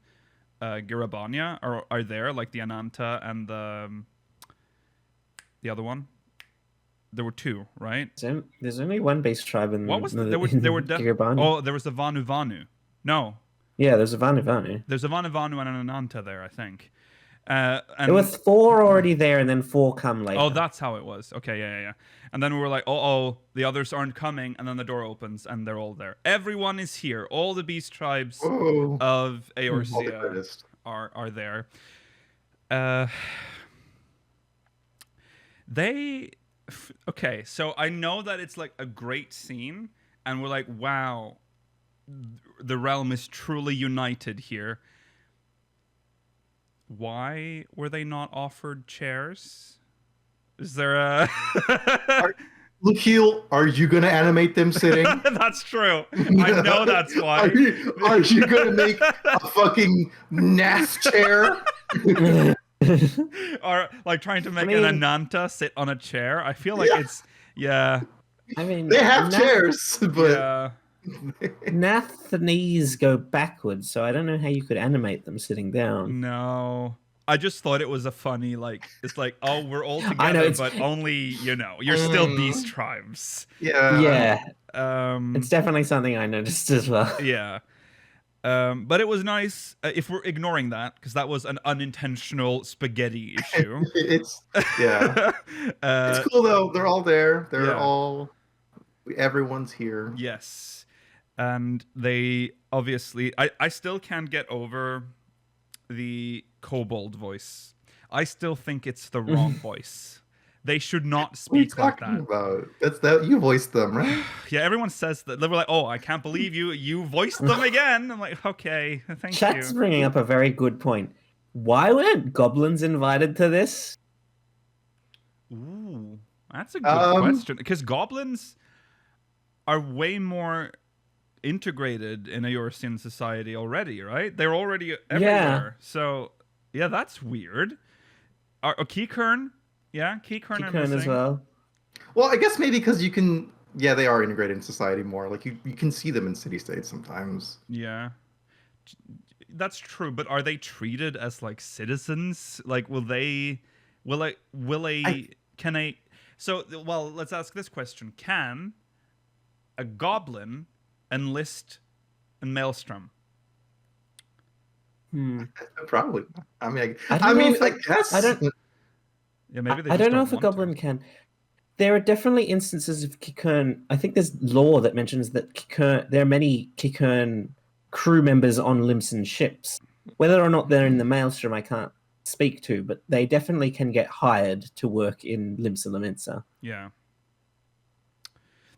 Girabania are there, like the Ananta and the other one. There were two, right? There's only one beast tribe in. What was the, there were Girabania. Oh, there was the Vanu Vanu. No, Yeah, there's a Vanu. there's a Vanu Vanu and an Ananta there, I think. And There were 4 already there, and then 4 come later. oh, that's how it was. Okay, yeah. And then we were like, oh, the others aren't coming, and then the door opens, and they're all there. Everyone is here. All the beast tribes Whoa. of All the Eorzea artists. are there. Okay, so I know that it's like a great scene, and we're like, wow, the realm is truly united here. Why were they not offered chairs? Is there a... Lukiel, are you gonna animate them sitting? That's true. I know that's why. Are you gonna make a fucking NAS chair? Or like trying to make I mean- an Ananta sit on a chair. I feel like it's... Yeah. I mean, They have chairs, but Yeah. Nath's knees go backwards, so I don't know how you could animate them sitting down. No. I just thought it was a funny, like, it's like, oh, we're all I know, together, it's- but only, you're still beast tribes. yeah. It's definitely something I noticed as well. Yeah. But it was nice, if we're ignoring that, because that was an unintentional spaghetti issue. It's it's cool though. They're all there. Everyone's here. Yes. And they obviously... I still can't get over the kobold voice. I still think it's the wrong voice. They should not What are you speak like talking that. about? That's that you voiced them, right? Yeah, everyone says that. They were like, oh, I can't believe you voiced them again. I'm like, okay, thank Chat's you. bringing up a very good point. Why weren't goblins invited to this? Ooh, that's a good question. Because goblins are way more integrated in a Eorzean society already, right? They're already everywhere. So, yeah, that's weird. Keykurn? Yeah, Keykurn are Kikun missing. as well. Well, I guess maybe because you can. Yeah, they are integrated in society more. Like you can see them in city states sometimes. Yeah. That's true, but are they treated as like citizens? Like well, let's ask this question. Can a goblin enlist in Maelstrom? Probably. I don't know if I guess. I don't. Yeah, maybe they I just don't know if a want to. goblin can. There are definitely instances of Kikun. I think there's lore that mentions that Kikun. There are many Kikun crew members on Limson ships. Whether or not they're in the Maelstrom, I can't speak to, but they definitely can get hired to work in Limsa Lamensa. Yeah.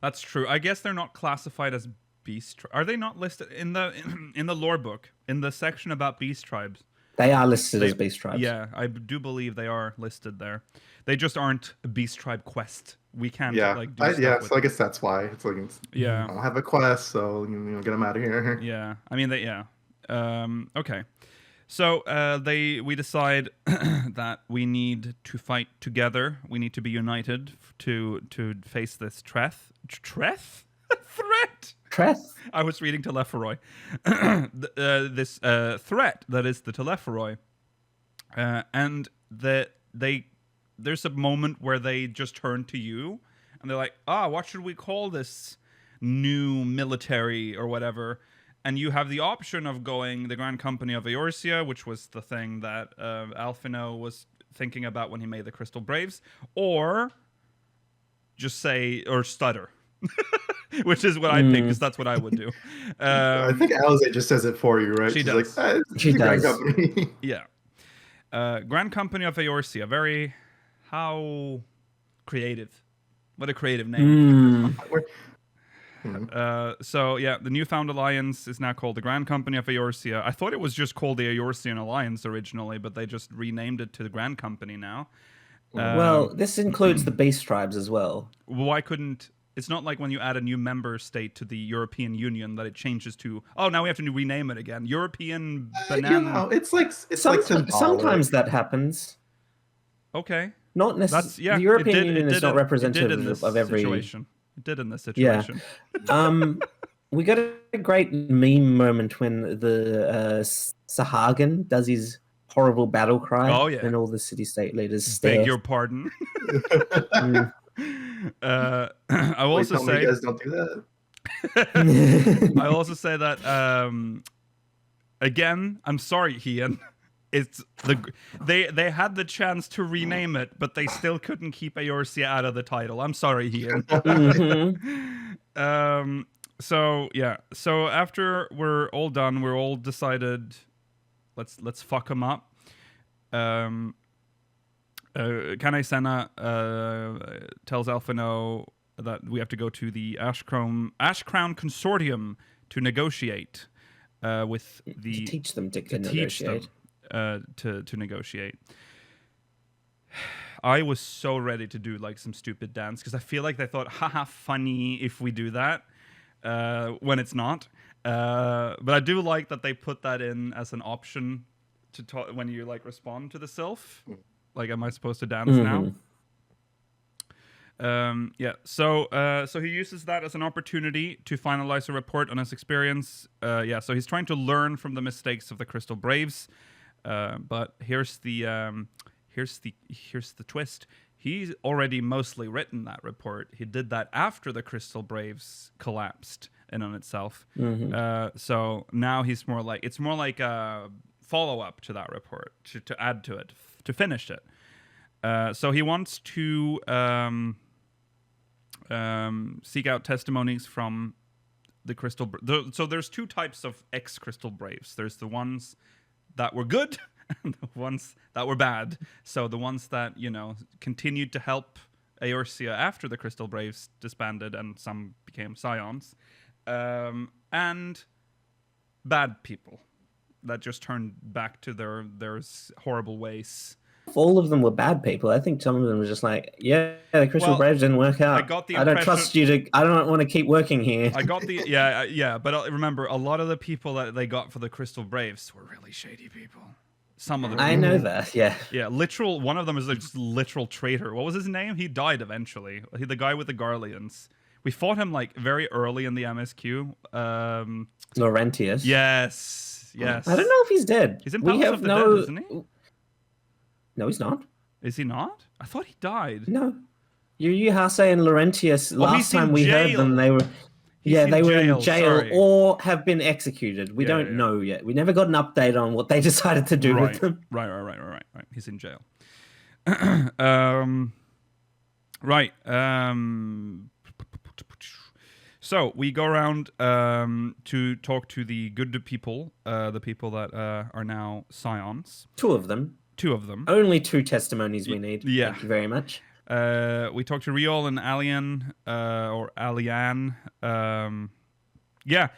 That's true. I guess they're not classified as beast. Are they not listed in the lore book in the section about beast tribes? They are listed as beast tribes. Yeah, I do believe they are listed there. They just aren't a beast tribe quest. We can't Yeah, like do stuff with. so I guess that's why it's like Yeah. I don't have a quest, so get them out of here. Yeah, I mean okay. So we decide that we need to fight together. We need to be united to face this threat. Treth? I was reading Telephoroi. This threat that is the Telephoroi, and there's a moment where they just turn to you and they're like, what should we call this new military or whatever? And you have the option of going the Grand Company of Eorzea, which was the thing that Alphino was thinking about when he made the Crystal Braves, or just say, or stutter, which is what I pick, because that's what I would do. I think Alize just says it for you, right? She She's does. like, She Grand does. Company. Yeah. Grand Company of Eorzea. Very, how creative. What a creative name. So yeah, the newfound alliance is now called the Grand Company of Eorzea. I thought it was just called the Eorzean Alliance originally, but they just renamed it to the Grand Company now. Well, this includes the beast tribes as well. Why couldn't... It's not like when you add a new member state to the European Union that it changes to, now we have to rename it again. European Banana... it's like symbolic. Sometimes that happens. Okay. Not necessarily. Yeah, the European it Union is not representative of every situation. It did in this situation. We got a great meme moment when the Sahagin does his horrible battle cry. Oh, yeah. And all the city-state leaders stare. Beg your pardon. I will also say... You guys don't do that. I also say that again, I'm sorry, Ian. It's they had the chance to rename it, but they still couldn't keep Eorzea out of the title. I'm sorry, Ian. So yeah. So after we're all done, we're all decided. Let's fuck them up. Kanai Senna tells Alphino that we have to go to the Ash Crown Consortium to negotiate with the... To teach them to teach negotiate. them to negotiate. I was so ready to do like some stupid dance because I feel like they thought, haha, funny if we do that when it's not. But I do like that they put that in as an option to talk when you like respond to the sylph. Like, am I supposed to dance now? Yeah. So he uses that as an opportunity to finalize a report on his experience. Yeah. So he's trying to learn from the mistakes of the Crystal Braves. But here's the twist. He's already mostly written that report. He did that after the Crystal Braves collapsed in on itself. So now it's more like a follow-up to that report to add to it, to finish it. So he wants to seek out testimonies from the Crystal... So there's two types of ex-Crystal Braves. There's the ones that were good and the ones that were bad. So the ones that, continued to help Eorzea after the Crystal Braves disbanded and some became scions. And bad people that just turned back to their horrible ways. All of them were bad people. I think some of them were just like, the Crystal Braves didn't work out. I don't trust you to... I don't want to keep working here. I got the... Yeah. But remember, a lot of the people that they got for the Crystal Braves were really shady people. Some of them. I know that, yeah. Yeah, one of them is a literal traitor. What was his name? He died eventually. The guy with the Garleans. We fought him like very early in the MSQ. Laurentius. Yes. I don't know if he's dead. He's in Palace of the Dead, isn't he? No, he's not. Is he not? I thought he died. No. Yu Hase and Laurentius, last time we heard them, they were... they were in jail or have been executed. We don't know yet. We never got an update on what they decided to do with them. Right. He's in jail. Right. So we go around to talk to the good people, the people that are now scions. Two of them. Only two testimonies we need. Yeah. Thank you very much. We talked to Riol and Alian, or Alian. Yeah.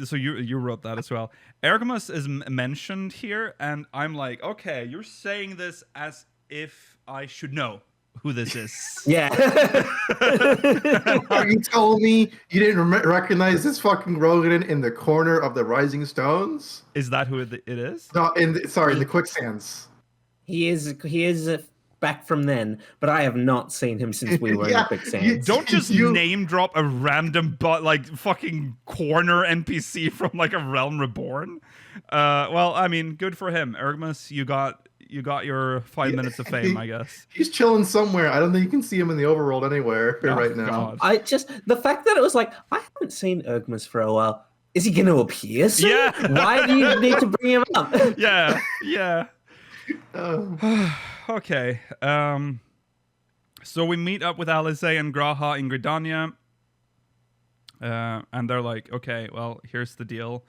So you wrote that as well. Ergmus is mentioned here, and I'm like, okay, you're saying this as if I should know who this is. Yeah. Are you telling me you didn't recognize this fucking rodent in the corner of the Rising Stones? Is that who it is? No, in the quicksands. He is back from then, but I have not seen him since we were in the quicksand. Don't just name drop a random fucking corner NPC from like a Realm Reborn. Well, I mean, good for him. Ergmus, you got your 5 minutes of fame, I guess. He's chilling somewhere. I don't think you can see him in the overworld anywhere right now. God. The fact that it was like, I haven't seen Ergmus for a while. Is he going to appear soon? Yeah. Why do you need to bring him up? Yeah. Okay. So we meet up with Alice and Graha in Gridania. And they're like, okay, well, here's the deal.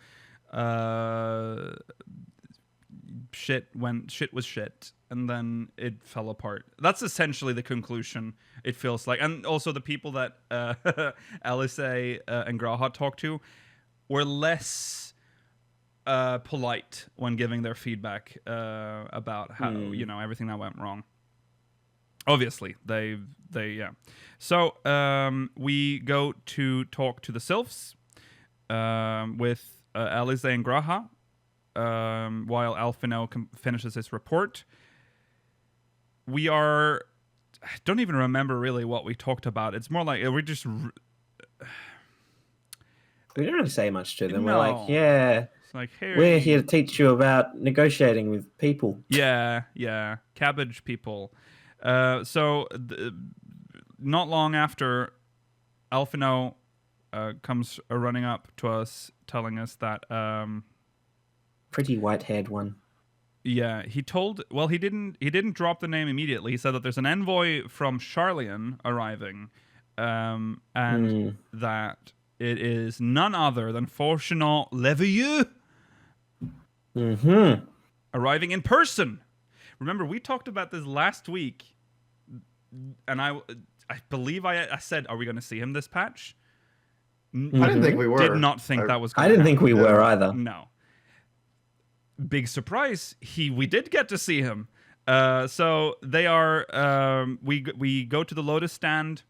Shit was shit, and then it fell apart. That's essentially the conclusion, it feels like. And also the people that Alice and Graha talked to were less polite when giving their feedback about how everything that went wrong. Obviously, they yeah. So we go to talk to the Sylphs with Alice and Graha while Alphino finishes his report. I don't even remember really what we talked about. It's more like we just. We don't really say much to them. No. We're like, yeah, It's like, hey, we're here to teach you about negotiating with people. Yeah, cabbage people. So not long after, Alphino comes running up to us, telling us that Pretty white-haired one. yeah, he didn't drop the name immediately. He said that there's an envoy from Charlian arriving, and that it is none other than Fortunat Levieux arriving in person. Remember, we talked about this last week, and I believe I said, are we going to see him this patch? I didn't think we were. Did not think that was going I to didn't think we happen. were either. No. Big surprise, we did get to see him. So they are, we go to the Lotus stand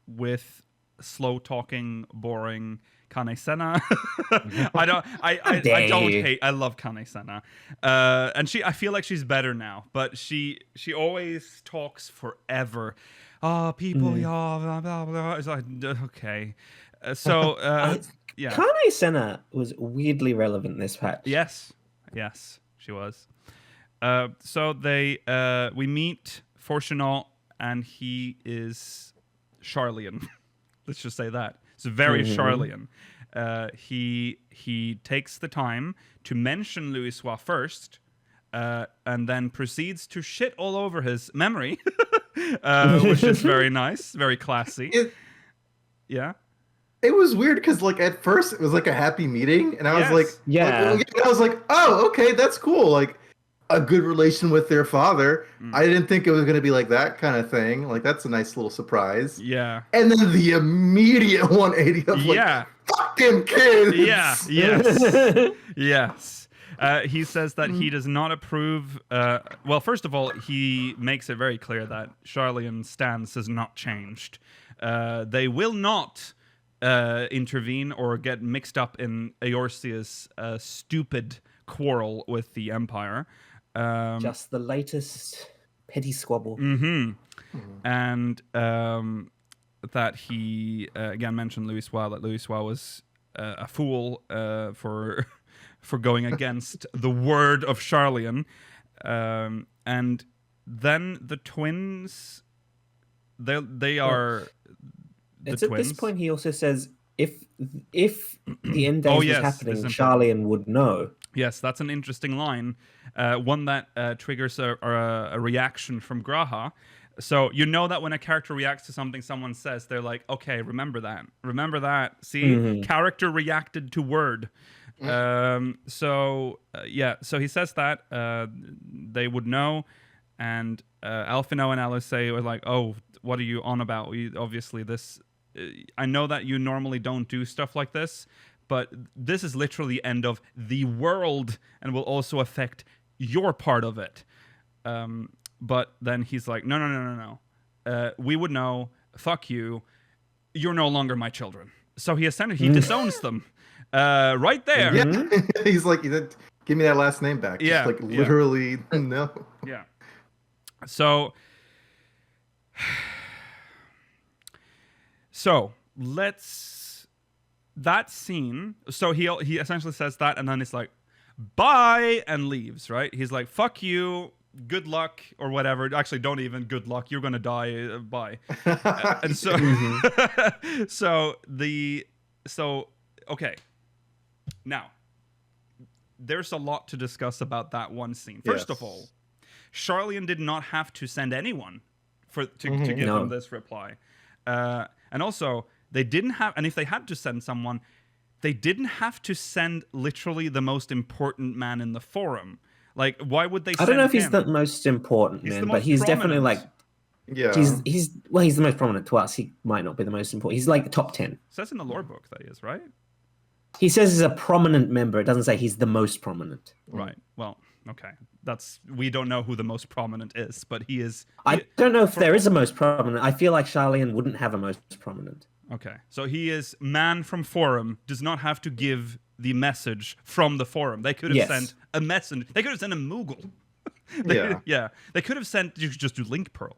with slow-talking, boring Kane Senna. I don't hate. I love Kane Senna, and I feel like she's better now. But she always talks forever. Oh, people, yeah, blah blah blah. It's like, okay, so yeah. Kane Senna was weirdly relevant this patch. Yes, she was. So we meet Fortunat, and he is Charlian. Let's just say that. It's very Charlian. He takes the time to mention Louisoix first, and then proceeds to shit all over his memory, which is very nice, very classy. Yeah. It was weird because, like, at first it was like a happy meeting, and I was like, yeah. I was like, oh, okay, that's cool. Like, a good relation with their father. I didn't think it was going to be like that kind of thing. Like, that's a nice little surprise. Yeah. And then the immediate 180 of like, fuck them kids. Yeah. Yes. Yes. He says that he does not approve. Well, first of all, he makes it very clear that Charlian's stance has not changed. They will not intervene or get mixed up in Eorzea's stupid quarrel with the Empire. Just the latest petty squabble. And that he again mentioned Louisoix, that Louisoix was a fool for going against the word of Charlian. And then the twins, they are It's the at twins. this point he also says if the end days was happening, Charlian would know. Yes, that's an interesting line. One that triggers a reaction from Graha. So you know that when a character reacts to something someone says, they're like, okay, remember that. Remember that. See, character reacted to word. So he says that they would know. And Alphino and Alice were like, oh, what are you on about? Obviously, this I know that you normally don't do stuff like this, but this is literally the end of the world and will also affect your part of it. But then he's like, no. We would know. Fuck you. You're no longer my children. So he disowns them right there. Yeah. He's like, give me that last name back. Yeah, Just like literally, no. Yeah. So let's that scene. So he essentially says that, and then it's like, bye, and leaves. Right? He's like, fuck you. Good luck or whatever. Actually, don't even good luck. You're gonna die. Bye. And so, okay. Now, there's a lot to discuss about that one scene. First of all, Charlian did not have to send anyone to give them this reply, and also they didn't have. And if they had to send someone, they didn't have to send literally the most important man in the forum. Like, why would they send him? I don't know if he's the most important man, but he's definitely like... Yeah. He's the most prominent to us. He might not be the most important. He's like top 10. It says in the lore book that he is, right? He says he's a prominent member. It doesn't say he's the most prominent. Right. Well, okay. We don't know who the most prominent is, but he is... I don't know if there is a most prominent. I feel like Charlian wouldn't have a most prominent. Okay. So he is man from forum, does not have to give the message from the forum. They could have sent a message. They could have sent a Moogle. They could have sent... You could just do link Pearl.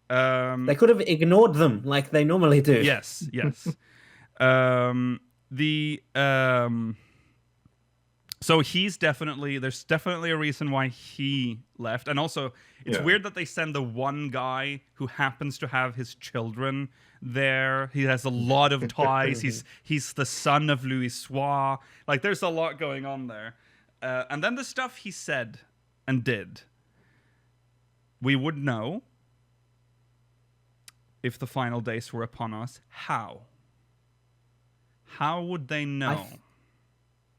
They could have ignored them like they normally do. Yes. So there's definitely a reason why he left. And also, it's weird that they send the one guy who happens to have his children there. He has a lot of ties. He's the son of Louis Soir. Like, there's a lot going on there. And then the stuff he said and did, we would know if the final days were upon us. How would they know?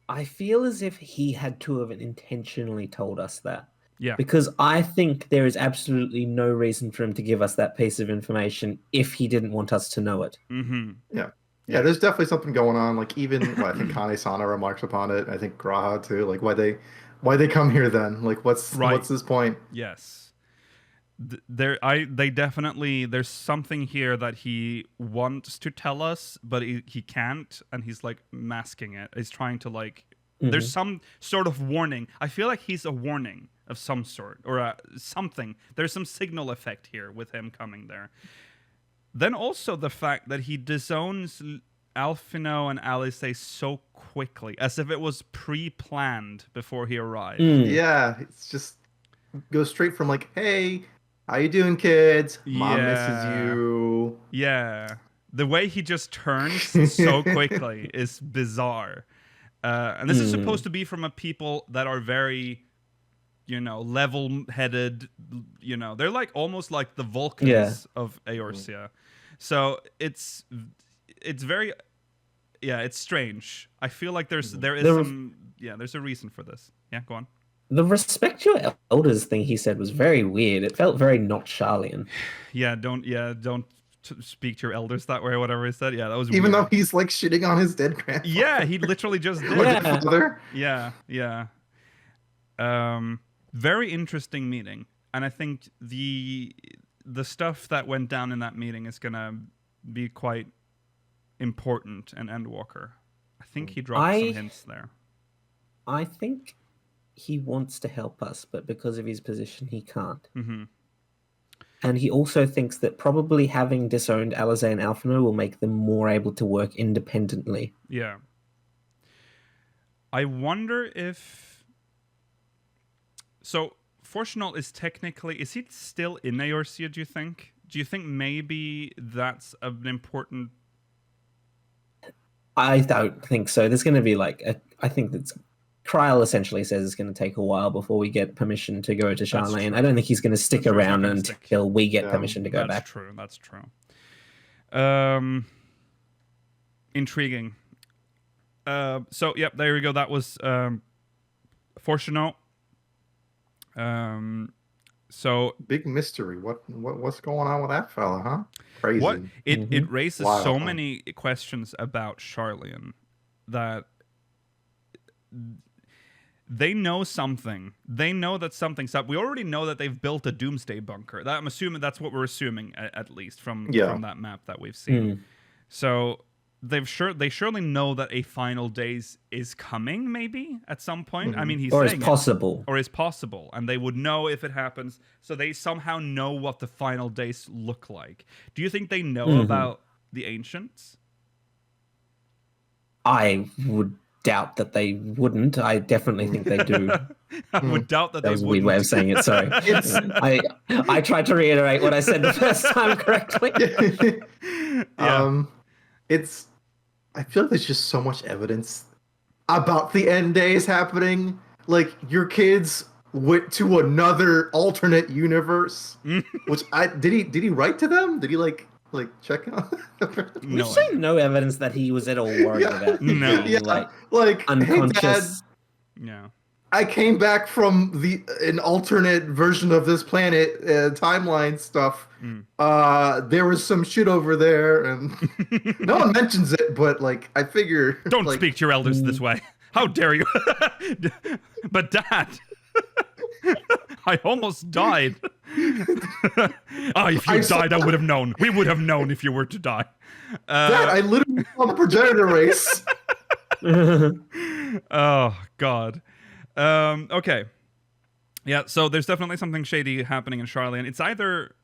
I feel as if he had to have intentionally told us that. Yeah. Because I think there is absolutely no reason for him to give us that piece of information if he didn't want us to know it. Mm-hmm. Yeah, there's definitely something going on. Like, even I think Kane-sana remarks upon it. I think Graha too. Like, why they come here then? Like, what's his point? Yes. There's something here that he wants to tell us, but he can't, and he's like masking it. He's trying to there's some sort of warning. I feel like he's a warning of some sort, or something. There's some signal effect here with him coming there. Then also the fact that he disowns Alphino and Alice so quickly, as if it was pre-planned before he arrived. Yeah, it's just goes straight from like, hey, how you doing, kids? Mom misses you. Yeah. The way he just turns so quickly is bizarre. And this is supposed to be from a people that are very, level-headed. They're like almost like the Vulcans of Eorzea. So it's very, it's strange. I feel like there's a reason for this. Yeah, go on. The respect your elders thing he said was very weird. It felt very not Charlian. Don't speak to your elders that way or whatever he said. Yeah, that was even weird. though he's like shitting on his dead grandfather. Yeah, he literally just did. Father. Yeah. Very interesting meeting. And I think the stuff that went down in that meeting is gonna be quite important in Endwalker. I think he dropped some hints there. I think he wants to help us, but because of his position, he can't. Mm-hmm. And he also thinks that probably having disowned Alize and Alphino will make them more able to work independently. Yeah. I wonder if... So, Fortunal is he still in Eorzea, do you think? Do you think maybe that's an important... I don't think so. There's going to be I think that's... Trial essentially says it's going to take a while before we get permission to go to Charlene. I don't think he's going to stick around until we get permission to go back. That's true. Intriguing. So, yep, there we go. That was Fortuno. So Big mystery. What's going on with that fella, huh? Crazy. what it raises Wild, so huh? many questions about Charlian that they know something. They know that something's up. We already know that they've built a doomsday bunker. That I'm assuming that's what we're assuming at least from that map that we've seen. So they surely know that a final days is coming, maybe at some point. I mean, he's Or saying it's possible. or is possible, and they would know if it happens. So they somehow know what the final days look like. Do you think they know about the ancients? I would doubt that they wouldn't. I definitely think they do. I would doubt that That they was a wouldn't. weird way of saying it. Sorry. I tried to reiterate what I said the first time correctly. It's. I feel like there's just so much evidence about the end days happening. Like your kids went to another alternate universe, which did he write to them? Did he like check on? We've seen no evidence that he was at all worried about being like unconscious. Hey, Dad, Yeah. I came back from an alternate version of this planet timeline stuff. There was some shit over there, and no one mentions it. But like, I figure, Don't speak to your elders this way. How dare you? But Dad, I almost died. If you died, I would have known. We would have known if you were to die. Dad, I literally saw the progenitor race. Oh God. Okay. Yeah, so there's definitely something shady happening in Charlian. It's either...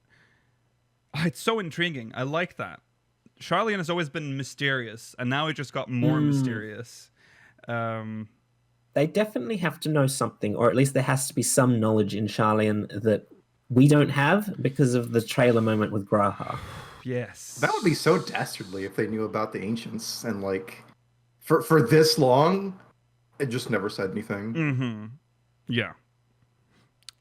it's so intriguing. I like that. Charlian has always been mysterious, and now it just got more mysterious. They definitely have to know something, or at least there has to be some knowledge in Charlian that we don't have because of the trailer moment with Graha. Yes. That would be so dastardly if they knew about the ancients and like for this long, it just never said anything. Yeah.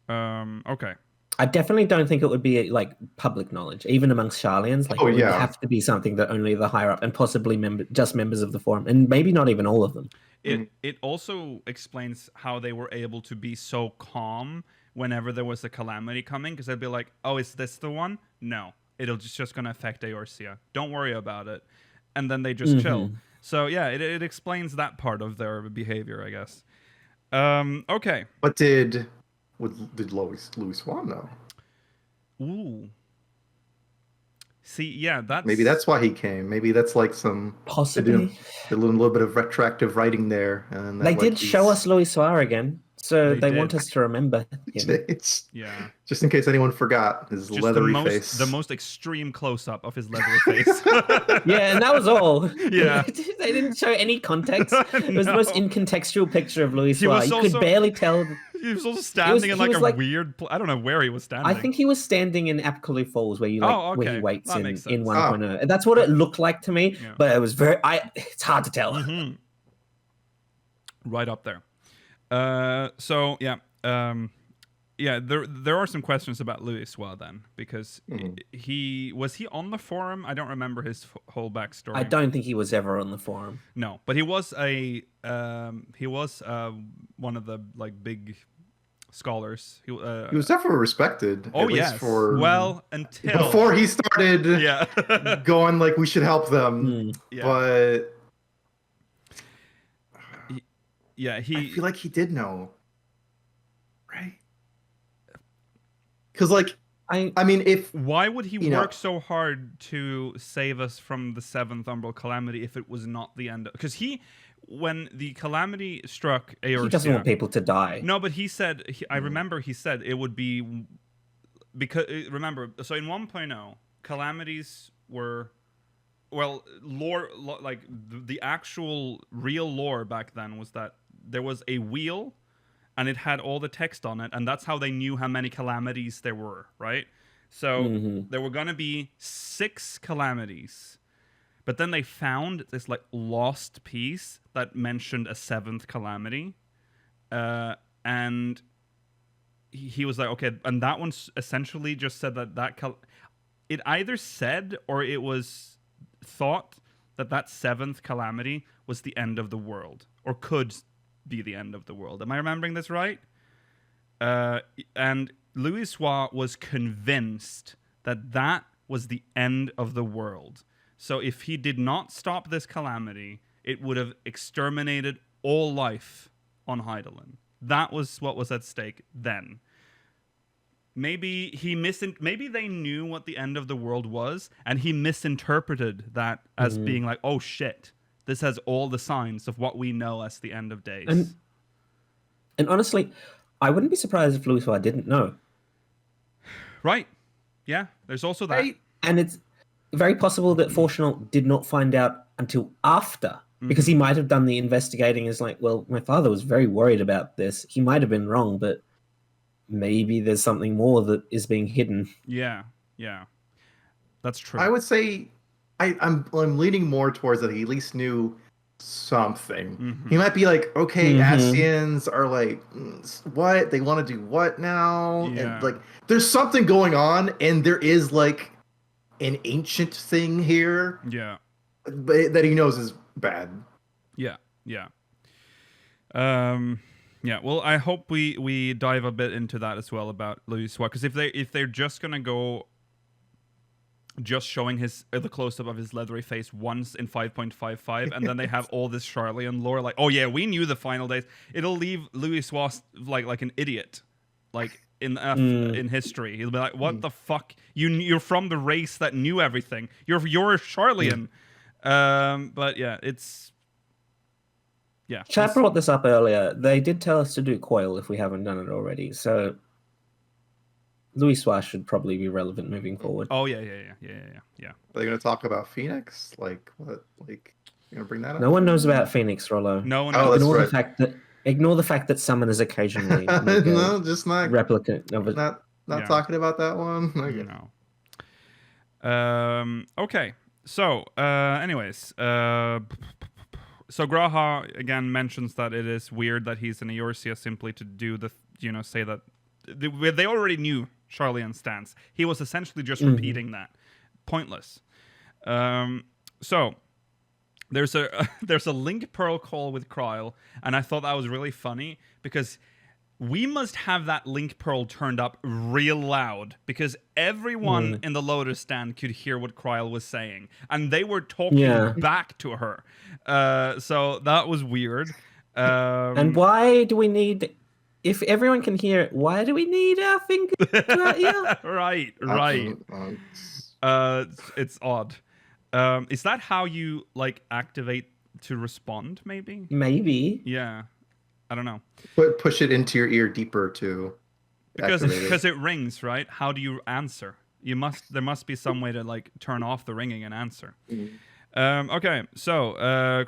Okay. I definitely don't think it would be like public knowledge, even amongst Charlians. Like, it would have to be something that only the higher up and possibly just members of the forum, and maybe not even all of them. It also explains how they were able to be so calm whenever there was a calamity coming, because they'd be like, "Oh, is this the one? No, it'll just gonna affect Eorzea. Don't worry about it," and then they just chill. So yeah, it explains that part of their behavior, I guess. Okay. But did Louis Swan know? Ooh. See, yeah, maybe that's why he came. Maybe that's like some possibly a little bit of retroactive writing there. And they did show us Louis Suar again, so they want us to remember him. Yeah. Just in case anyone forgot his leathery face. The most extreme close-up of his leathery face. Yeah, and that was all. Yeah. They didn't show any context. It was the most inconextual picture of Louis Suar. You could barely tell. He was also standing in like a weird... I don't know where he was standing. I think he was standing in Apkalu Falls, where where he waits in 1.0. That's what it looked like to me, but it was it's hard to tell. Right up there. So yeah, there are some questions about Louis Suar then, because he was on the forum. I don't remember his whole backstory. I don't think he was ever on the forum. No, but he was one of the like big scholars. He was definitely respected. Oh yes. Until before he started going like we should help them. But I feel like he did know, right? Because like I mean, why would he work so hard to save us from the 7th Umbral Calamity if it was not the end? Because when the calamity struck Eorzea, he doesn't want people to die. No, but he said, I remember he said it would be because remember. So in 1.0, calamities were. Well, lore, like the actual real lore back then was that there was a wheel and it had all the text on it, and that's how they knew how many calamities there were, right? So there were going to be 6 calamities, but then they found this like lost piece that mentioned a 7th calamity, and he was like, okay, and that one essentially just said it either said or it was thought that 7th calamity was the end of the world, or could be the end of the world. Am I remembering this right? And Louis Soir was convinced that that was the end of the world. So if he did not stop this calamity, it would have exterminated all life on Hydaelyn. That was what was at stake then. Maybe maybe they knew what the end of the world was, and he misinterpreted that as being like, oh shit, this has all the signs of what we know as the end of days. And honestly, I wouldn't be surprised if Louis Soir didn't know. Right. Yeah, there's also that. Right. And it's very possible that Fortunal did not find out until after, because he might have done the investigating as like, well, my father was very worried about this. He might have been wrong, but maybe there's something more that is being hidden. Yeah. That's true. I would say I'm leaning more towards that he at least knew something. He might be like, okay, Ascians are like, what? They want to do what now? Yeah. And like, there's something going on, and there is like an ancient thing here. Yeah. But that he knows is bad. Yeah. Yeah, well, I hope we dive a bit into that as well about Louis Soir, because if they're just gonna go just showing his the close up of his leathery face once in 5.55, and then they have all this Charlian lore, like, oh yeah, we knew the final days. It'll leave Louis Soir like an idiot, like in history. He'll be like, what the fuck? You're from the race that knew everything. You're Charlian. But yeah, it's. Yeah. Chad brought this up earlier. They did tell us to do Coil if we haven't done it already. So Louis Soir should probably be relevant moving forward. Oh yeah. Are they going to talk about Phoenix? Like what? Like you gonna bring that up? No one knows about Phoenix, Rollo. No one Oh, knows. that's Ignore the fact that summoners occasionally make no, just not replicant of it. not Yeah. talking about that one. Okay. No. Okay. So, anyways, so Graha again mentions that it is weird that he's in Eorzea simply to do the, say that they already knew Charlian's stance. He was essentially just repeating that. Pointless. So there's a Link Pearl call with Kryle, and I thought that was really funny because we must have that Link Pearl turned up real loud because everyone in the Lotus stand could hear what Kryle was saying, and they were talking back to her. So that was weird. And why do we need? If everyone can hear it, why do we need our fingers out here? Right. It's odd. Is that how you like activate to respond? Maybe. Yeah. I don't know. Push it into your ear deeper to because it rings, right? How do you answer? There must be some way to like turn off the ringing and answer. Okay, so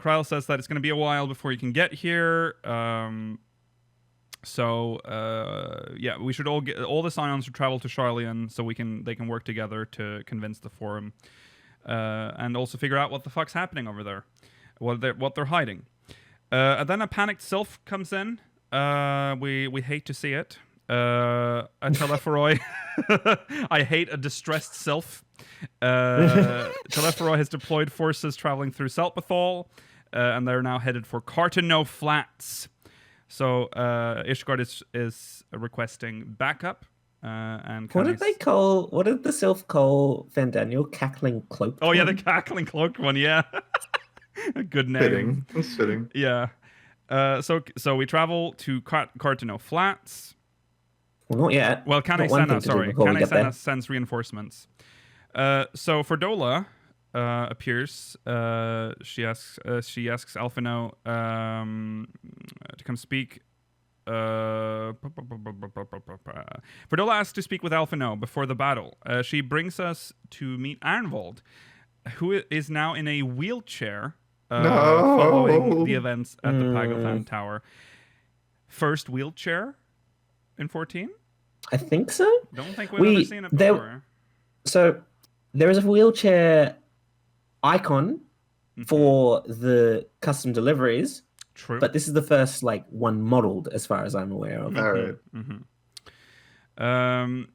Kryle says that it's going to be a while before you can get here. Yeah, we should all the Scions should travel to Charlian so they can work together to convince the Forum, and also figure out what the fuck's happening over there, what they're hiding. And then a panicked Sylph comes in. We hate to see it. A Telephoroi. I hate a distressed Sylph. Telephoroi has deployed forces traveling through Selpathol, and they're now headed for Cartano Flats. So Ishgard is requesting backup. And what did the Sylph call Fandaniel? Cackling Cloak? Oh yeah, the Cackling Cloak one, yeah. A good name. Fitting. Yeah. So we travel to Cartano Flats. Well, not yet. Well, Kane Senna sends reinforcements. So Ferdola appears. She asks Alphino to come speak. Ferdola asks to speak with Alphino before the battle. She brings us to meet Arnvold, who is now in a wheelchair following the events at the Pagothan Tower. First wheelchair in 14? I think so. Don't think we've ever seen it before. So there is a wheelchair icon for the custom deliveries. True. But this is the first one modeled as far as I'm aware of. All right.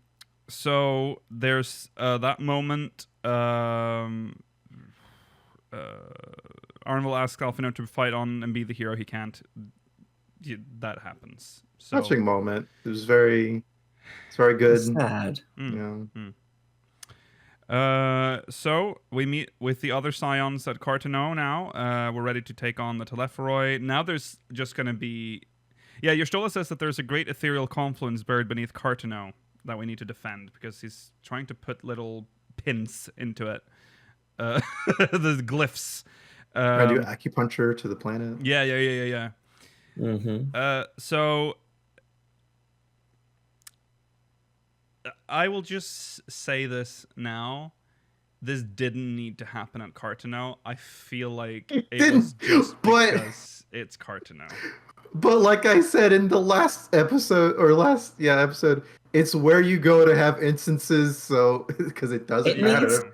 So there's that moment. Arnvil asks Alphino to fight on and be the hero. He can't. That happens. So, Touching moment. It was very It's very good. Sad. Yeah. So we meet with the other scions at Cartano now. We're ready to take on the Telepharoi. Now there's just going to be... Yeah, Yerstola says that there's a great ethereal confluence buried beneath Cartano that we need to defend because he's trying to put little pins into it. The glyphs. Trying to do acupuncture to the planet. Yeah. So... I will just say this now. This didn't need to happen at Cartano. I feel like it was just because it's Cartano. But like I said in the last episode, it's where you go to have instances, so because it doesn't matter.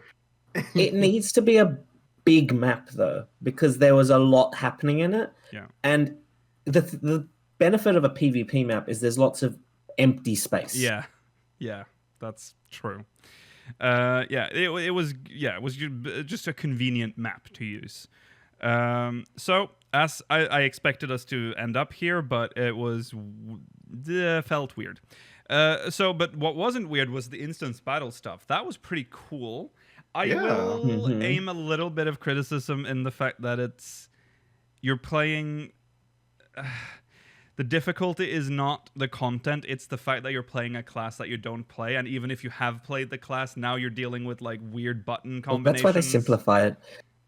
It needs to be a big map though, because there was a lot happening in it. Yeah. And the benefit of a PvP map is there's lots of empty space. Yeah, that's true. It was just a convenient map to use. So as I expected us to end up here, but it was felt weird. But what wasn't weird was the instance battle stuff. That was pretty cool. I will aim a little bit of criticism in the fact that you're playing. The difficulty is not the content, it's the fact that you're playing a class that you don't play, and even if you have played the class, now you're dealing with like weird button combinations. That's why they simplify it.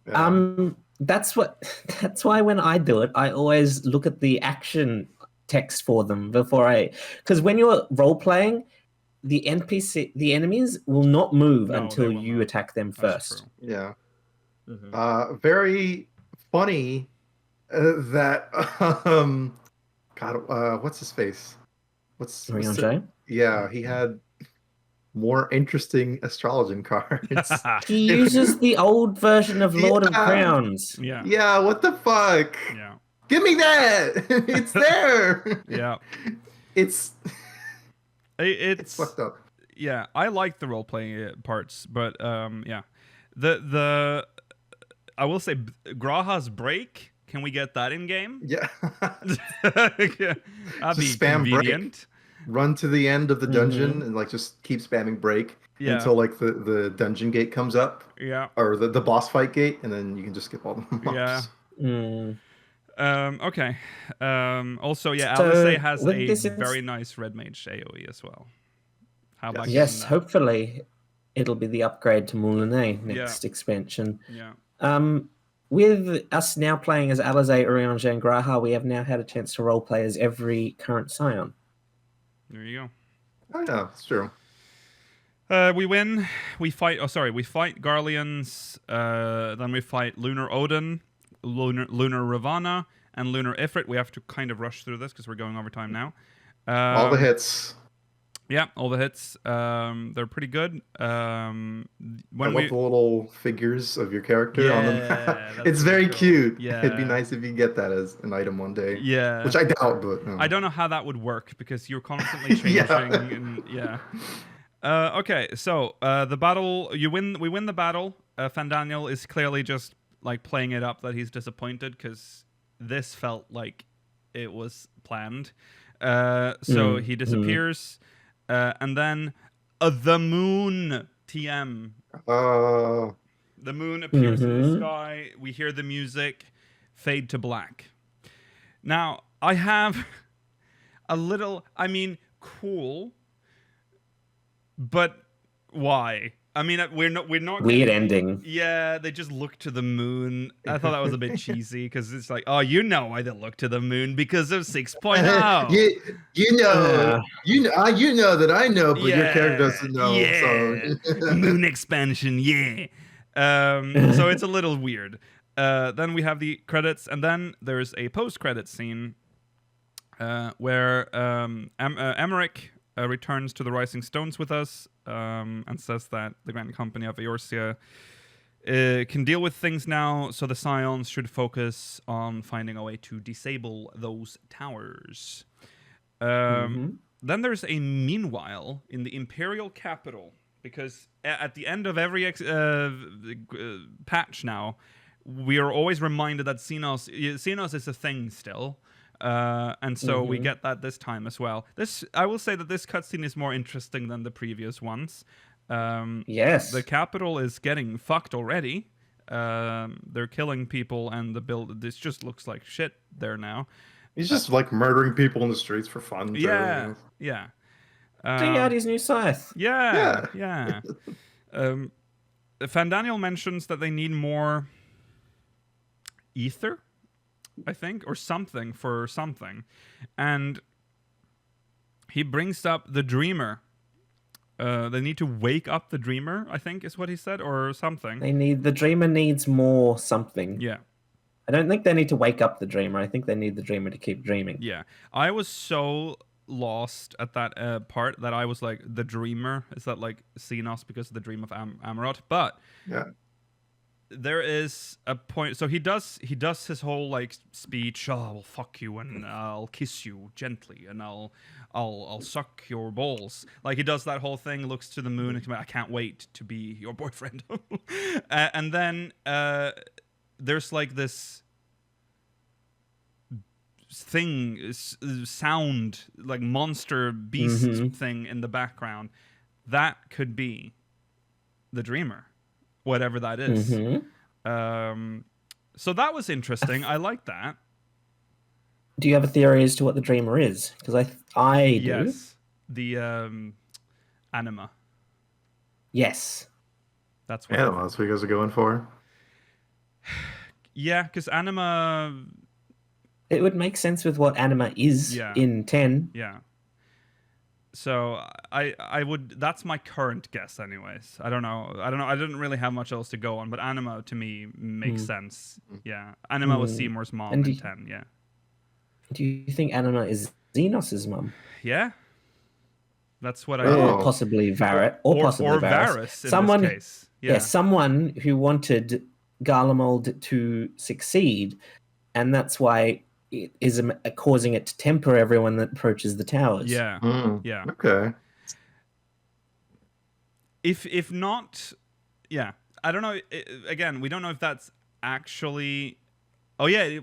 Yeah. That's why when I do it, I always look at the action text for them because when you're role playing, the enemies will not move until you attack them first. Yeah. Very funny that God, what's his face? Yeah, he had more interesting astrology cards. He uses the old version of Lord of Crowns. Yeah. Yeah, what the fuck? Yeah. Give me that! It's there! Yeah. It's it's fucked up. Yeah, I like the role playing parts, but yeah. The I will say Graha's break. Can we get that in game? Yeah. That'd be spam convenient. break. Run to the end of the dungeon and like just keep spamming break until like the dungeon gate comes up. Yeah. Or the boss fight gate, and then you can just skip all the mobs. Yeah. Okay. Also, yeah, So, Alice has a very nice red mage AoE as well. How about Yes, hopefully it'll be the upgrade to Moulinet next expansion. Yeah. With us now playing as Alize, Urianger, and Graha, we have now had a chance to roleplay as every current scion. There you go. Oh yeah, it's true. We win. We fight Garleans. Then we fight Lunar Odin, Lunar Ravana, and Lunar Ifrit. We have to kind of rush through this because we're going over time now. All the hits. Yeah, all the hits. They're pretty good. I love the little figures of your character on them. It's very cool. Cute. Yeah. It'd be nice if you get that as an item one day. Yeah. Which I doubt, but... I don't know how that would work because you're constantly changing. Okay, so the battle... We win the battle. Fandaniel is clearly just like playing it up that he's disappointed because this felt like it was planned. So he disappears. And then the moon TM. The moon appears in the sky. We hear the music fade to black. Now, I have a little, cool, but why? We're not weird ending. Yeah, they just look to the moon. I thought that was a bit cheesy because it's like, oh, you know why they look to the moon because of 6.0. you know that I know, but your character doesn't know. Yeah. So. Moon expansion, yeah. So it's a little weird. Then we have the credits, and then there's a post-credit scene where Emmerich returns to the Rising Stones with us and says that the Grand Company of Eorzea can deal with things now, so the Scions should focus on finding a way to disable those towers. Then there's a meanwhile in the Imperial capital, because at the end of every patch now, we are always reminded that Xenos is a thing still. And so we get that this time as well. I will say that this cutscene is more interesting than the previous ones. Yes. The capital is getting fucked already. They're killing people, and this just looks like shit there now. He's just like murdering people in the streets for fun. Too, Yeah, you know? yeah. Bring out his new scythe. Yeah. Fandaniel mentions that they need more ether, I think, or something for something. And he brings up the dreamer. They need to wake up the dreamer, I think is what he said, or something. The dreamer needs more something. Yeah. I don't think they need to wake up the dreamer. I think they need the dreamer to keep dreaming. Yeah. I was so lost at that part that I was like, the dreamer, is that like Xenos because of the dream of Amarot? But Yeah. there is a point. So he does his whole like speech. Oh, well, fuck you, and I'll kiss you gently, and I'll suck your balls. Like he does that whole thing. Looks to the moon and I can't wait to be your boyfriend. And then there's like this sound, like monster beast thing in the background. That could be the dreamer, whatever that is. So that was interesting. I like that. Do you have a theory as to what the dreamer is? Because I do. Yes, the anima. Yes. That's what. Yeah, that's what you guys are going for. Yeah, because anima. It would make sense with what anima is in 10. Yeah. So I would. That's my current guess, anyways. I don't know. I didn't really have much else to go on, but anima to me makes sense. Yeah, anima was Seymour's mom in 10. Yeah. Do you think anima is Xenos' mum? Yeah. That's what I. Or possibly Varys. Or possibly Varys in someone, this case. Yeah, someone who wanted Garlemald to succeed, and that's why it is causing it to temper everyone that approaches the towers. Yeah. Yeah. Okay. If not, yeah, I don't know. Again, we don't know if that's actually. Oh yeah,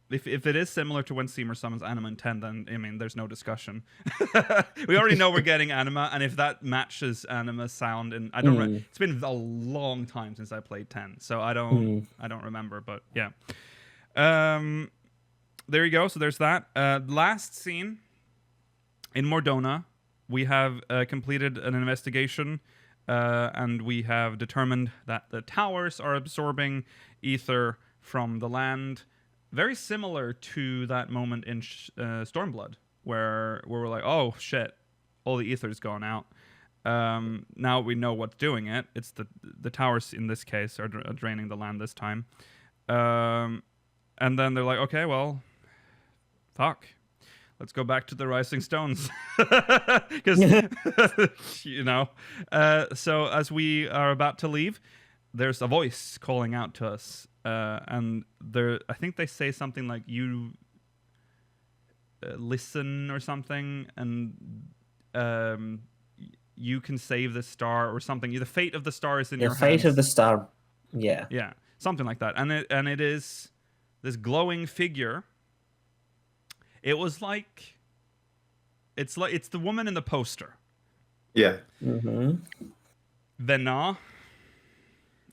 if it is similar to when Seymour summons Anima in 10, then I mean, there's no discussion. We already know we're getting Anima, and if that matches Anima's sound, and I don't. It's been a long time since I played 10, so I don't remember. But yeah, there you go. So there's that. Last scene in Mordona. We have completed an investigation, and we have determined that the towers are absorbing ether from the land. Very similar to that moment in Stormblood, where we're like, oh shit, all the ether's gone out. Now we know what's doing it. It's the towers in this case are draining the land this time. And then they're like, okay, well, fuck. Let's go back to the Rising Stones. Because, you know. So as we are about to leave, there's a voice calling out to us. And I think they say something like, you listen or something, and you can save the star or something. The fate of the star is in your hands. The fate of the star, yeah. Yeah, something like that. And it is this glowing figure. It was like it's the woman in the poster. Yeah. Vena.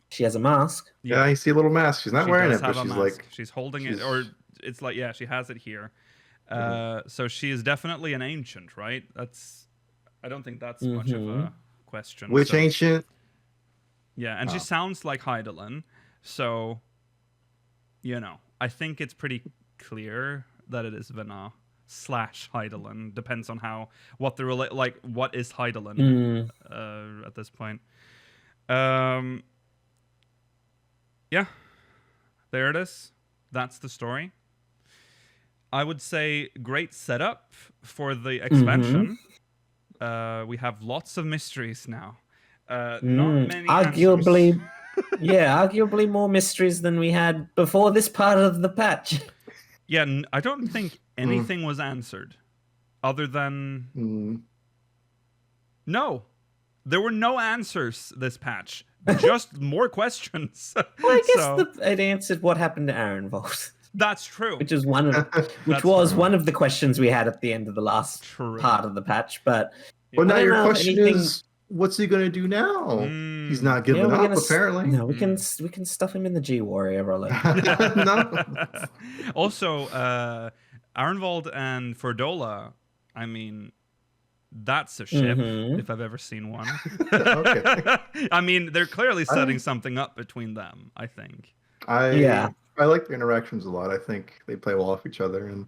She has a mask. Yeah, you see a little mask. She's not wearing it, but she's like she's holding it, or it's like she has it here. So she is definitely an ancient, right? I don't think that's much of a question. Which ancient? Yeah, and she sounds like Hydaelyn, so you know, I think it's pretty clear that it is Vena / Hydaelyn. Depends on what is Hydaelyn at this point. Yeah, there it is. That's the story. I would say great setup for the expansion. We have lots of mysteries now. Not many arguably, arguably more mysteries than we had before this part of the patch. Yeah, I don't think anything was answered other than... No, there were no answers this patch. Just more questions. Well, I guess it answered what happened to Arenvold. That's true. which is one of That's one of the questions we had at the end of the last True. part of the patch. But Well, now I don't your know if question anything- is, what's he gonna do now? He's not yeah, giving we're up, gonna apparently. No, we can stuff him in the G Warrior, Rollo. No. Also, Arnvold and Ferdola, I mean, that's a ship, Mhm. if I've ever seen one. Okay. I mean, they're clearly setting something up between them, I think. Yeah. I like their interactions a lot. I think they play well off each other, and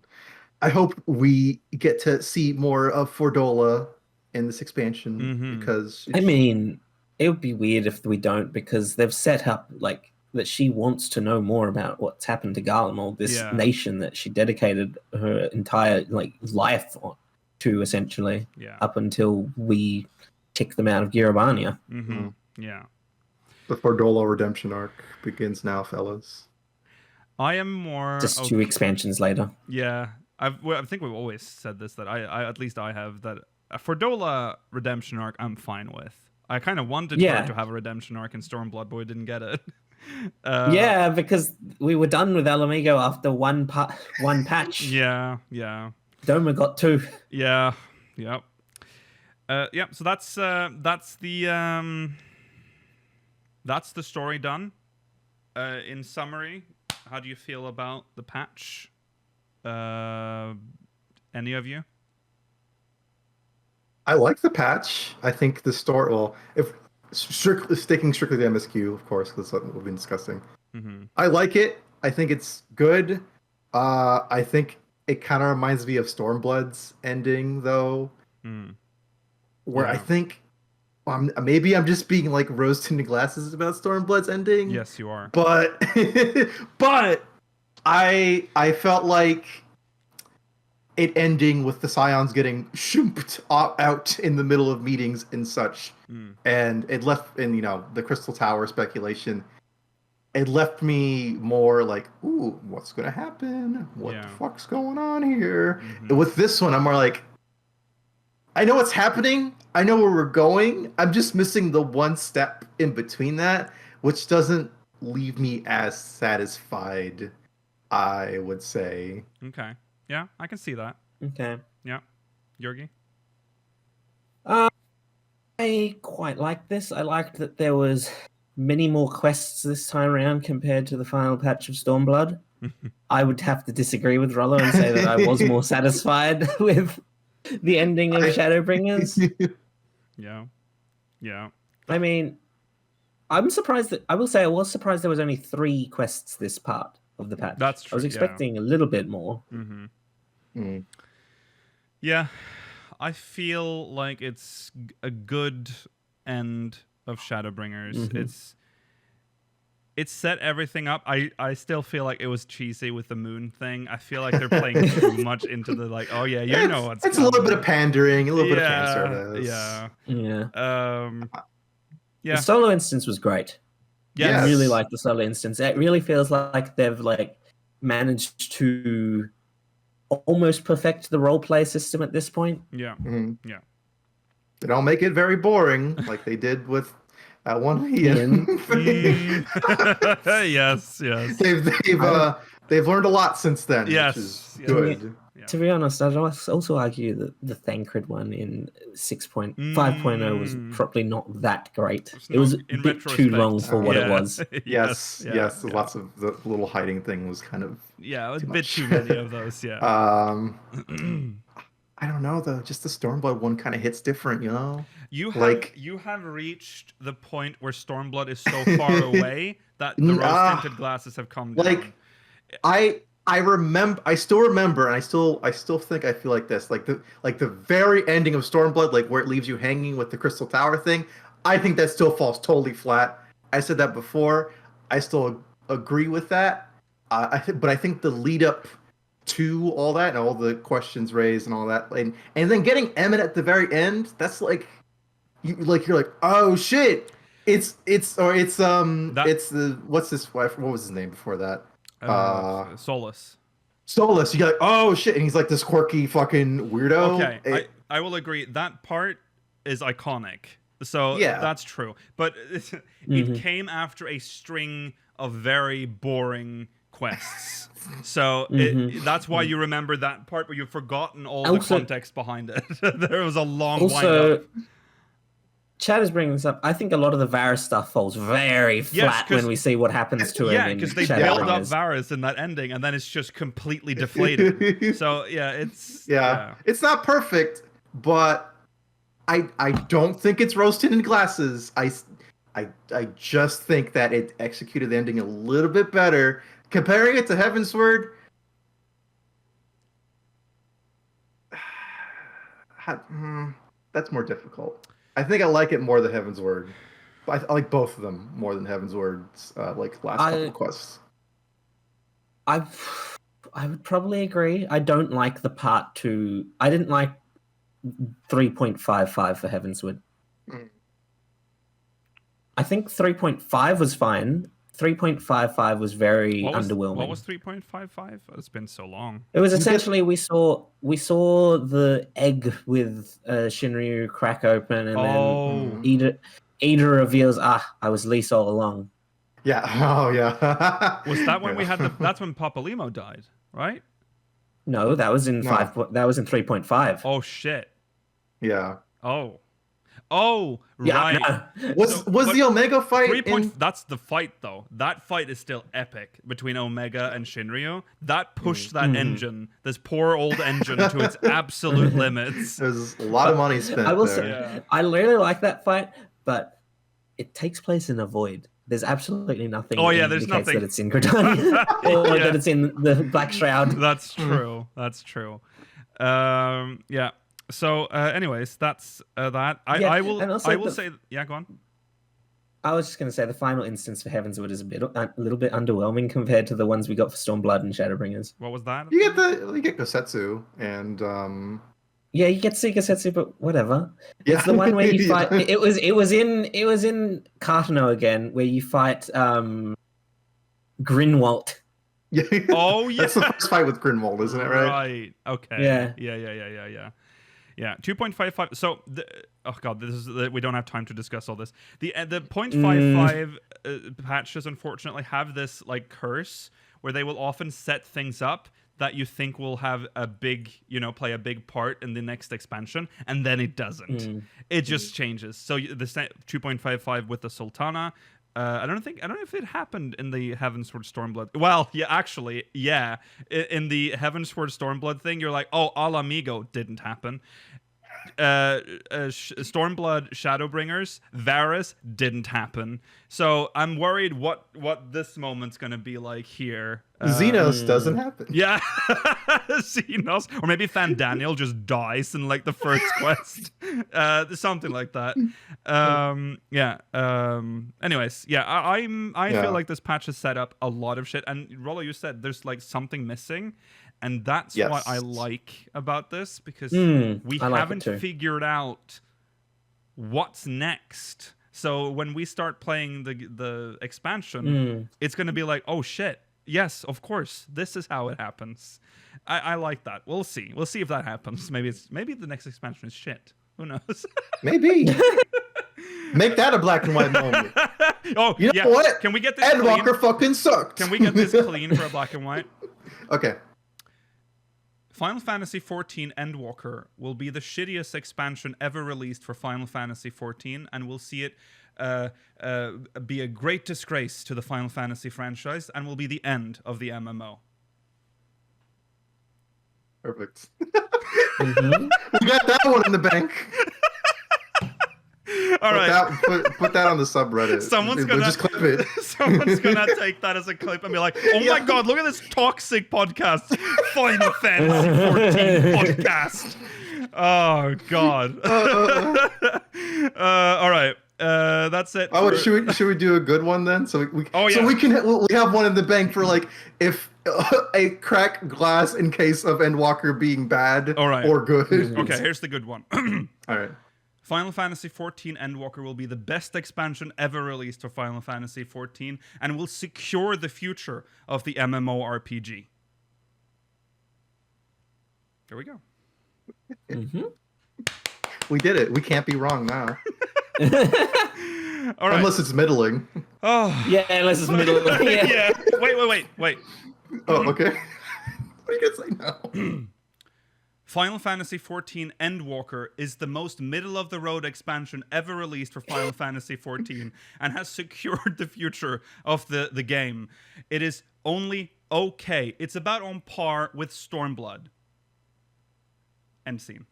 I hope we get to see more of Fordola in this expansion Mhm. because I mean, it would be weird if we don't, because they've set up like that she wants to know more about what's happened to Garlemald, this Yeah. nation that she dedicated her entire life to, essentially, Yeah. up until we kick them out of Girabania. Mm-hmm. Yeah. the Fordola redemption arc begins now, fellas. I am more Just 2 expansions later. Yeah, I think we've always said this, that I at least I have, that a Fordola redemption arc I'm fine with. I kind of wanted Yeah. her to have a redemption arc in Stormblood, but we didn't get it. Yeah, because we were done with Alamigo after one patch. Yeah, yeah, Doma got 2. yeah, yep. Yep. So that's the story done. In summary, how do you feel about the patch? Any of you? I like the patch. I think the story. Well, if sticking strictly to MSQ, of course, because that's what we've been discussing. Mm-hmm. I like it. I think it's good. I think it kind of reminds me of Stormblood's ending, though, where I Yeah. think maybe I'm just being like rose-tinted glasses about Stormblood's ending. Yes, you are. But I felt like it ending with the Scions getting shoomped out in the middle of meetings and such, and it left in the Crystal Tower speculation. It left me more like, ooh, what's gonna happen? What the fuck's going on here? And with this one, I'm more like, I know what's happening. I know where we're going. I'm just missing the one step in between that, which doesn't leave me as satisfied, I would say. Okay. Yeah, I can see that. Okay. Yeah. Yorgi? I quite liked this. I liked that there was many more quests this time around compared to the final patch of Stormblood. I would have to disagree with Rollo and say that I was more satisfied with the ending of Shadowbringers. Yeah. Yeah. I mean, I'm surprised that I was surprised there was only 3 quests this part of the patch. That's true. I was expecting a little bit more. Mm-hmm. Yeah. I feel like it's a good end of Shadowbringers. It's set everything up. I still feel like it was cheesy with the moon thing. I feel like they're playing too much into the oh yeah, know what's it's coming. a little bit of pandering, a little bit of fan service. Yeah. The solo instance was great. Yes. I really like the solo instance. It really feels like they've managed to almost perfect the roleplay system at this point. Yeah. Yeah. They don't make it very boring like they did with that one Ian. Yes. They've learned a lot since then. Yes. Which is good. To be honest, I'd also argue that the Thancred one in 5.0 was probably not that great. It was a bit too long for what it was. Yes. Lots of the little hiding thing was kind of a bit too many of those. Yeah. I don't know though. Just the Stormblood one kind of hits different, You have reached the point where Stormblood is so far away that the rose-tinted glasses have come down. I still remember, and I still think I feel like this, like the very ending of Stormblood, where it leaves you hanging with the Crystal Tower thing. I think that still falls totally flat. I said that before. I still agree with that. But I think the lead up to all that and all the questions raised and all that, and then getting Emmett at the very end, that's you're like, oh shit, it's the what's this wife? What was his name before that? Solus. You get like, oh shit, and he's like this quirky fucking weirdo. Okay, I will agree. That part is iconic. So yeah, that's true. But it came after a string of very boring quests. So that's why you remember that part, but you've forgotten all the context behind it. There was a long wind up. Chad is bringing this up. I think a lot of the Varys stuff falls very flat when we see what happens to him. Yeah, because they build up Varys in that ending, and then it's just completely deflated. So yeah, it's it's not perfect, but I don't think it's rose tinted glasses. I just think that it executed the ending a little bit better. Comparing it to Heavensward, that's more difficult. I think I like it more than Heavensward. I like both of them more than Heavensward's like last couple of quests. I would probably agree. I don't like the part 2. I didn't like 3.55 for Heavensward. I think 3.5 was fine. 3.55 was very underwhelming. What was 3.55? It's been so long. It was essentially we saw the egg with Shinryu crack open, and then Ida reveals, I was Lise all along. Yeah. Oh yeah. Was that when we had that's when Papalimo died, right? No, that was in 5. That was in 3.5. Oh shit. Yeah. Oh, right. Yeah. Was the Omega fight? That's the fight, though. That fight is still epic between Omega and Shinryu. That pushed that engine, this poor old engine, to its absolute limits. There's a lot of money spent. I will there. say, I really like that fight, but it takes place in a void. There's absolutely nothing. There's nothing that it's in Gridania or that it's in the Black Shroud. That's true. That's true. Yeah. So, anyways, that's that. I will say, go on. I was just going to say the final instance for Heavensward is a little bit underwhelming compared to the ones we got for Stormblood and Shadowbringers. What was that? You get Gosetsu and yeah, you get Suikasetsu, but whatever. Yeah. It's the one where you fight. It was in Cartano again, where you fight Grinwald. Yeah. Oh yeah, that's the first fight with Grinwald, isn't it? Right. Right. Okay. Yeah. Yeah, 2.55. So, we don't have time to discuss all this. The 0.55 patches, unfortunately, have this like curse where they will often set things up that you think will have a big, play a big part in the next expansion, and then it doesn't. It just changes. So the 2.55 with the Sultana. I don't know if it happened in the Heavensward Stormblood. Well, yeah, actually, yeah. In the Heavensward Stormblood thing, you're like, oh, Al Amigo didn't happen. Stormblood Shadowbringers, Varys didn't happen. So I'm worried what this moment's gonna be like here. Xenos doesn't happen. Yeah, Xenos, or maybe Fandaniel just dies in like the first quest, something like that. Anyways, I feel like this patch has set up a lot of shit. And Rollo, you said there's like something missing, and that's what I like about this, because we haven't figured out what's next. So when we start playing the expansion, it's gonna be like, oh shit. Yes, of course. This is how it happens. I like that. We'll see. We'll see if that happens. Maybe the next expansion is shit. Who knows? Maybe. Make that a black and white moment. Oh, you know what? Can we get this Endwalker clean? Fucking sucked. Can we get this clean for a black and white? Okay. Final Fantasy XIV Endwalker will be the shittiest expansion ever released for Final Fantasy XIV, and we'll see it be a great disgrace to the Final Fantasy franchise, and will be the end of the MMO. Perfect. We got that one in the bank. All right. Put that on the subreddit. Someone's gonna just clip it. Someone's gonna take that as a clip and be like, "Oh my god, look at this toxic podcast, Final Fantasy XIV podcast." Oh god. All right. That's it. Oh, should we do a good one then? So we have one in the bank for like if a crack glass in case of Endwalker being bad or good. Okay, here's the good one. All right. Final Fantasy XIV Endwalker will be the best expansion ever released for Final Fantasy XIV and will secure the future of the MMORPG. There we go. We did it. We can't be wrong now. All right. Unless it's middling. Oh. Yeah, unless it's middle. Yeah. Yeah. Wait. Oh, okay. What are you gonna say now? Final Fantasy XIV Endwalker is the most middle-of-the-road expansion ever released for Final Fantasy XIV and has secured the future of the game. It is only okay. It's about on par with Stormblood. End scene.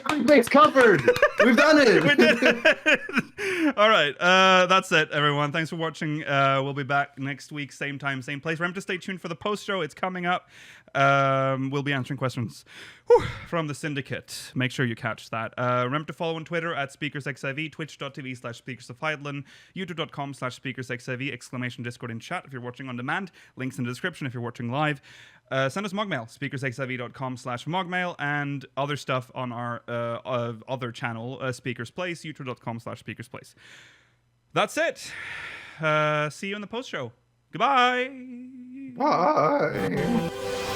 Everything's covered. We've done it. We did it. All right. That's it, everyone. Thanks for watching. We'll be back next week, same time, same place. Remember to stay tuned for the post show. It's coming up. We'll be answering questions from the syndicate. Make sure you catch that. Remember to follow on Twitter at SpeakersXIV, twitch.tv/SpeakersOfHeidland, youtube.com/SpeakersXIV, exclamation Discord in chat if you're watching on demand. Links in the description if you're watching live. Send us mogmail, speakersxiv.com/mogmail, and other stuff on our other channel, Speakers Place, youtube.com/SpeakersPlace. That's it. See you in the post show. Goodbye. Bye.